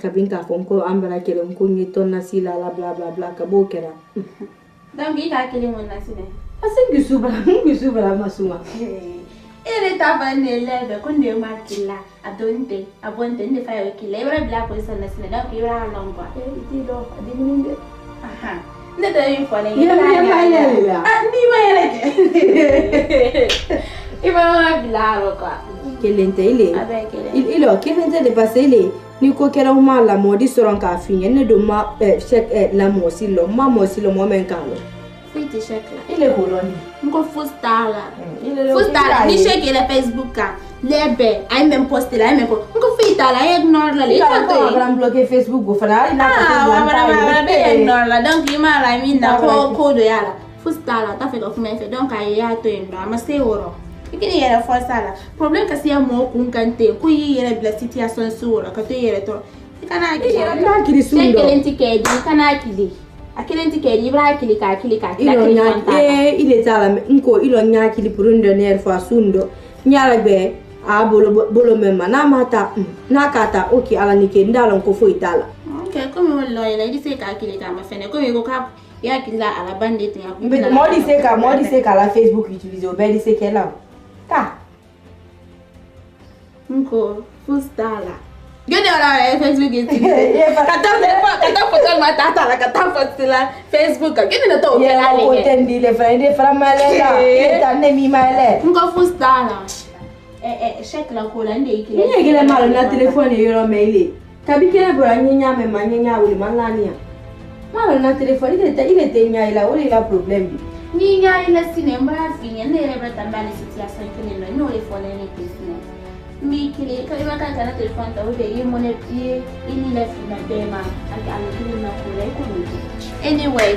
Kabinka fonko ambara kele nkunyi tonna sila la bla bla bla kabokera. Donc il a kele mon nasine. Asingi subra masuma. Ele tava nele konde makila adonte abonte ne fayo kile ibra bla ko sana nasine donc ibra longwa. Iti do adimininde. Aha. Ne da yin fone ni ma yele ke iba bilaro kwa kelente ile kelente de passer ni ko kera uma la modi soron ka finye ne do ma check la mosilo mo men kalo fiti check la ile holoni nko fustala ni check le Facebook ka lebe ay même poster la même nko fita la ignore la le ka to abram bloquer Facebook go fana na ka ignore la donc ima la mina ko do yala fustala ta fe ko kuma fe donc ay ya to ignore ma se woro ikini yere força la problème ka siya mo kun kante ko yi yere bla situation sura ka to yere to kana kiri sundo kana kili akilenti kedi ibra kili ka ile tala nko ilo nya kili purundo ner fa sundo nyala be a bolo mema na mata na kata oki ala nike ndalo nko fo itala okay comme wallo ila dise ka kili ka mafene comme ko ka ya kila ala bandit ya modi se ka la Facebook utilise obedi se kela ka nko fustala gede ora Facebook kata foto mata la kata foto la Facebook gede na to ya la ko tendi le frende framale la eta ne mi male nko fustala check la ko la ndé ikile ni gele malo na telefone yoro mail kabikela bora nyenya me manyenya uli malania malo na telefone ile te nya ila uli la problem ni nya ila sinemba finya ne re brata mbali situation kile no le fone ni business mi kile ka ima ka kana telefone ta ube yimone pie ini la fina bema aka alukile na kule ko anyway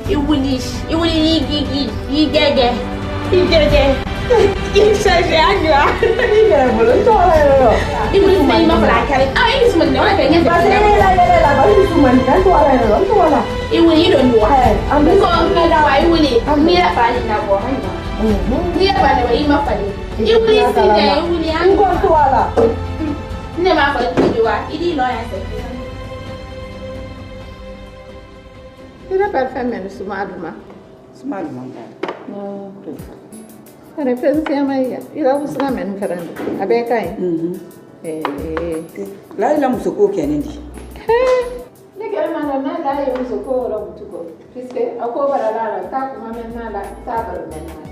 iwuli igege Ichaje agua. Mira, bolo tola. Iwuli sai ma para kale. Ini semua ni orang kayaknya. La bali semua ni kan tola. Iwuli don dua. Ambil ko mira wa iwuli. Mira pali na bo hanya. Mira bana wa ima pali. Iwuli sine iwuli an ko tola. Ne ma pali dua. Ini lo ya se. Ira perfect men sumaduma. Sumaduma. No. Referencia Maria. Ira usna men karando. Abe kai. La ila musoko kenendi. Ne kere mana na la yo musoko ro butuko. Fiske ako barala ta kuma men na la ta bar men na.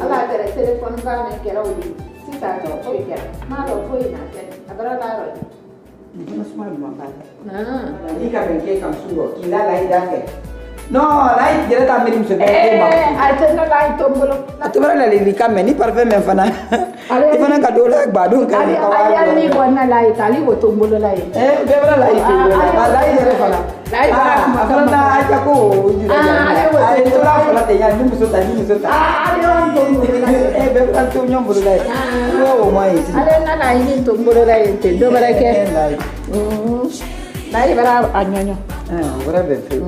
Ala tere telefon ba men kera odi. Sita to ko kera. Ma ro ko ina ke. Abara la ro. Ni sumaduma ba. Na. Ni ka ben ke kam sugo. Kila la ida ke. No, lai jere ta meri muso be ma. Atena lai tombolo. Atubara la li kame ni parfait men fana. Ti fana ka do la gbadun ka ni ka wa. Ali ali wana lai tali wo tombolo lai. Be bra lai ti do la. Lai jere fana. Lai fana na aja ko jure. Ai to la fana te ya ni muso ta. Ali on tombolo lai. Be bra tu nyom buru lai. Wo mai. Ali na lai ni tombolo lai te do bara ke. Lai bara anyonyo. Ora be fe.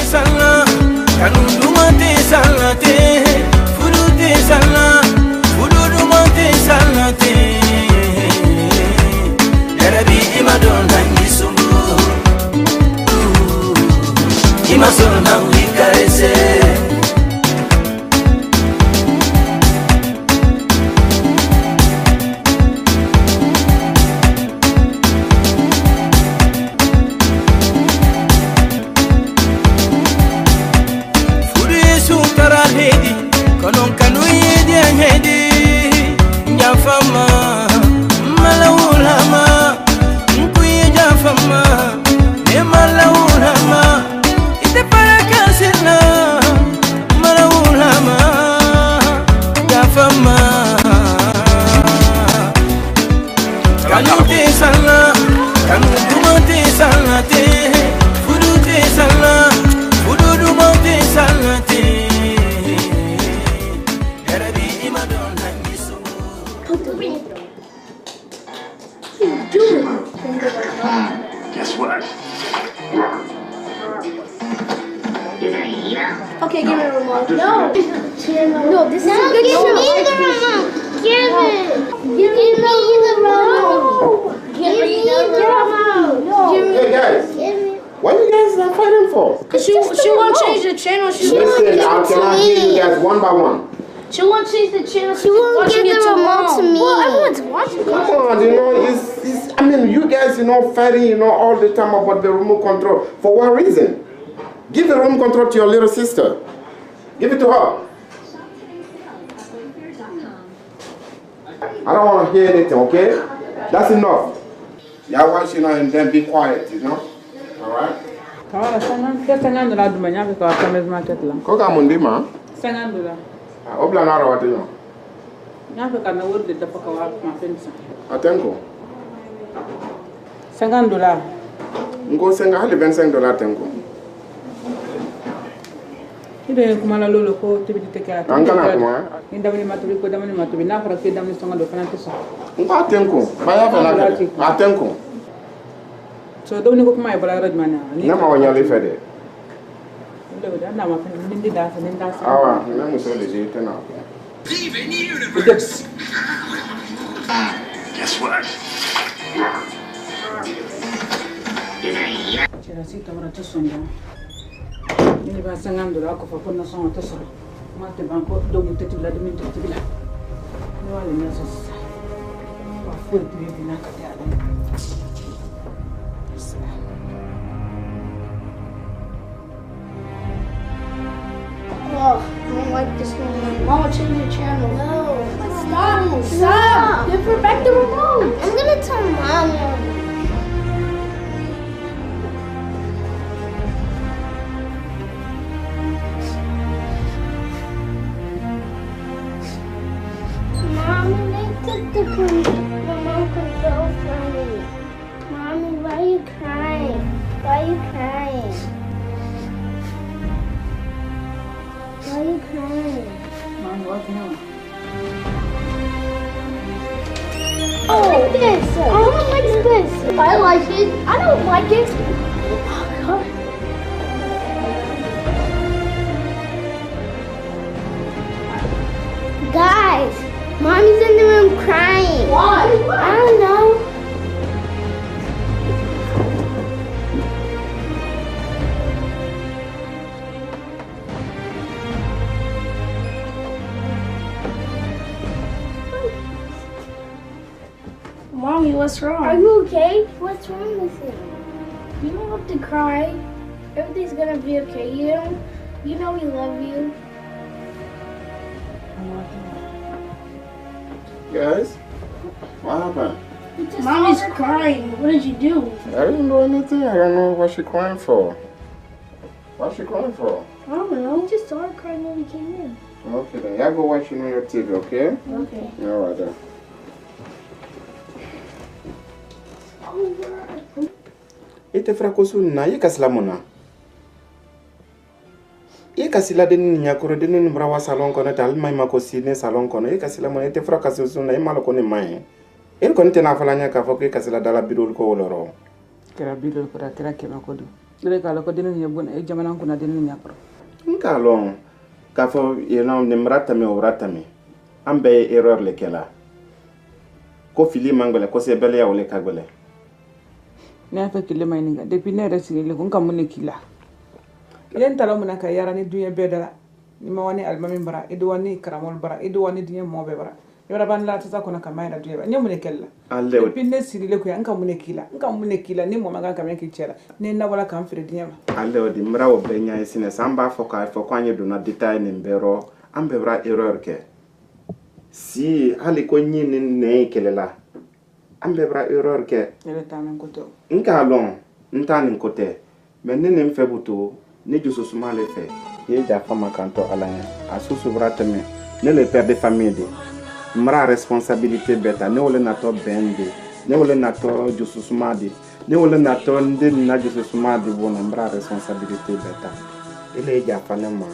Sallah, kanudumate salate, fudute sallah, fududumate salate. Yarabi imadon dangi sumbu. Imasona wikarese Furu Yesu tara hedi konon kanu yedi hedi Jafama malawulama Nkuye jafama Ne malawulama Ite para kasina malawulama Jafama Kanu te sala Kanu duma te sala te Fudu te sala Fudu duma te sala te Erabi imadona nisu Guess what? Okay, give me the remote. No, no, this is a good give show. me the remote. Give it. Give me the remote. Give me the remote. No. Hey guys, what are you guys not fighting for? She won't change the channel. She won't Listen, give I it to cannot hear you me. guys one by one. She won't change the channel. She won't give the remote to me. Well, everyone's watching. Come on, you know, I mean, you guys, you know, fighting, you know, all the time about the remote control. For what reason? Give the remote control to your little sister. Give it to her. I don't want to hear anything, okay? That's enough. Yeah, watch, you know, and then be quiet, you know? All right? Koka mundima? $50. Obla nara watu yo. Nyafika na wodi dafa ka wa mapensa. Atenko. $50. Ngo senga hali $25 tenko. Ide kumala lolo ko tibi teke. Angana kuma. Inda mani matubi ko damani matubi na fara ke damani songa do fana tesa. Ngo atenko. Baya fana ka. Atenko. So do ni ko kuma e bala raj mana. Na ma wanya le fede. Ndo da na ma fana nindi da sa ninda sa. Awa, na muso le je tena. Steven Universe. Guess what? C'era sita ora tu sonda. Ni ba $50 ko fa ko na songa tesa. Ma te banko do mu tetu la do mu tetu la. Ni wale ni sa. Wa fu ti bi na ka ta. Oh, I don't like this one. Mama, change the channel. No. Stop. Stop. Give her back the remote. I'm gonna tell Mama. Mommy, they took the remote control from me. Mommy, why are you crying? Why are you crying? Why are you crying? Mom, what now? Oh, look at this. I don't like this. I like it. I don't like it. Oh, God. Guys, Mommy's in the room crying. Why? I don't know. Mommy, what's wrong? Are you okay? What's wrong with you? You don't have to cry. Everything's gonna be okay. You know we love you. Guys, what happened? Mommy's crying. What did you do? I didn't do anything. I don't know what she crying for. What's she crying for? I don't know. We just saw her crying when we came in. Okay then, y'all go watch your TV, okay? Okay. All right then. Ite frakosu na ye kasila muna. Ye kasila deni nyakoro deni mbrawa salon kono tal mai mako sine salon kono ye kasila muna ite frakasu na ye malo kono mai. El kono tena falanya ka foko ye kasila dala bidol ko woloro. Kera bidol ko da kera kema ko do. Dere ka lo ko deni nyabuna e jamana ko na deni nyakoro. Nka long ka fo ye no nimrata me urata me. Ambe erreur le kela. Ko fili mangole ko se bele ya ole kagole. Ne fa kile mai ninga depuis ne resi le ko kam ne kila len tala mun ka yara ni dunya bedala ni ma wani almami bara idu wani karamol bara idu wani dunya mobe bara yara ban la tata kona kama na dunya ba nyamu ne kella alle o pinne sirile ko yanka mun ne kila ni mo maga kamen ki chela ne na wala kam fere dunya ba alle o di mra o benya sine samba foka fo kwanye do na detail ni mbero ambe bra error ke si hali ko nyini ne kelela ambe bra error ke ele tamen ko to nka long ntani kote menene mfebuto ne juso sumale fe ye da fama kanto alanya asusu bratame ne le père de famille de mra responsabilité beta ne wole na to bende ne wole na to juso sumadi ne wole na to nde na juso sumadi bona mra responsabilité beta ele ja fanema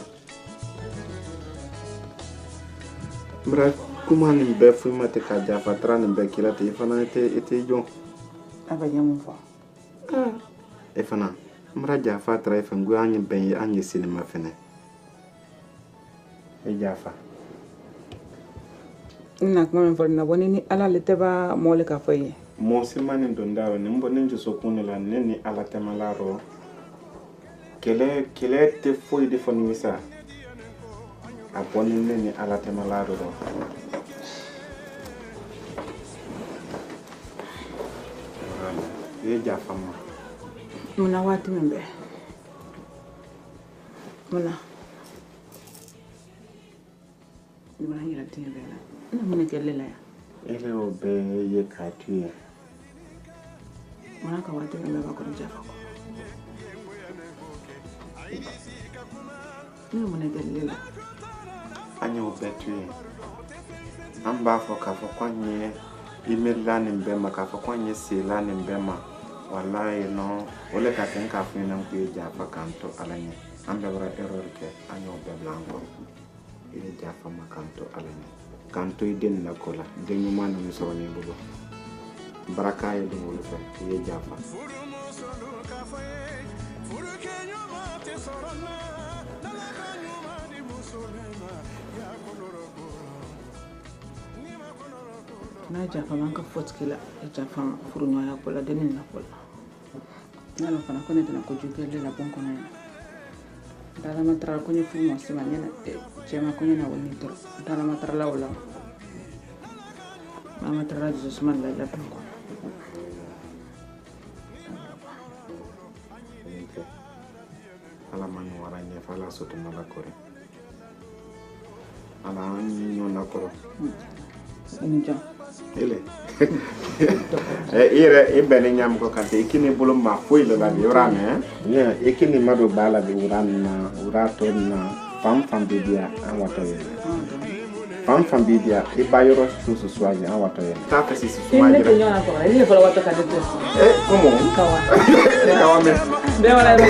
mra kuma ni be fuma te ka ja fatra ni be kila te fana ete jo abanyamu fa efana mra jafa tra efa ngu anye ben anye sinema fene e jafa ina kuma men na boni ni ala le teba mole ka faye mo se mani ndondawo ni mbone njo sokune la neni ala temalaro kele te foi de fonisa aboni neni ala temalaro ro e jafa mo muna wati membe muna yira tibe na muna kellela ya ele o be ye katuye muna ka wati membe ba ko jafa ko ni muna kellela anya o betuye amba fo ka fo kwanye email la ni mbema ka fo kwanye se la ni mbema wallahi no ole ka ten ka fu nan ku jafa kanto alanye ambe bra error ke anyo be blanco ile jafa makanto alanye kanto iden na kola denyu manu mi so ni bugo baraka ye do wol fe ye jafa na jafa manka fotkila jafa furunyo ya kola denin na kola nalo fana kone tena kujugele la bonko na dala matra kone fumo simanya na chema kone na woni to dala matra la wala mama tra Jesus man la bonko ala man waranya fala soto mala kore ala nyo na koro inja ele ire ibene nyam ko kante ikini bulu ma foyle la yorane ne ikini mado bala bi uranna urato na fam bidia an wato ye fam bidia e bayoro susu swaje an wato ye ta fesi susu ma jira nyona ko ile fala wato ka de como kawa kawa me be wala de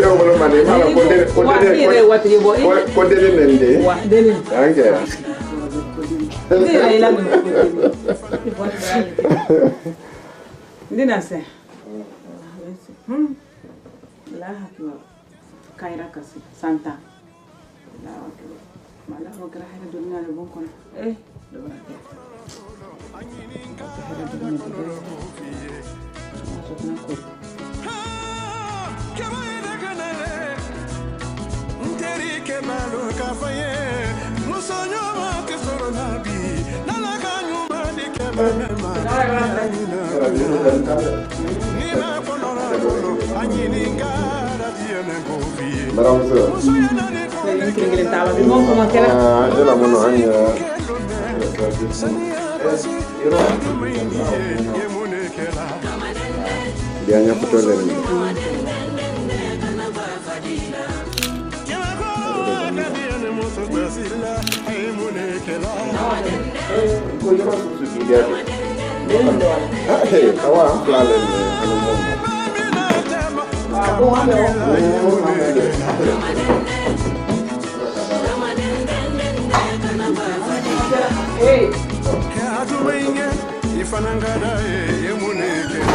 wala mane mala ko de nende wa de ange Ndina se. La hakiwa kaira kasi santa. La hakiwa. Mala ho kra hera dunia le bon kon. Do ba ke. Hera dunia le. So na ko. Nteri ke malo ka faye. Musonyo ma ke soro nabi. Dia foto dari kawa plale anu momo ifanangada ye muneke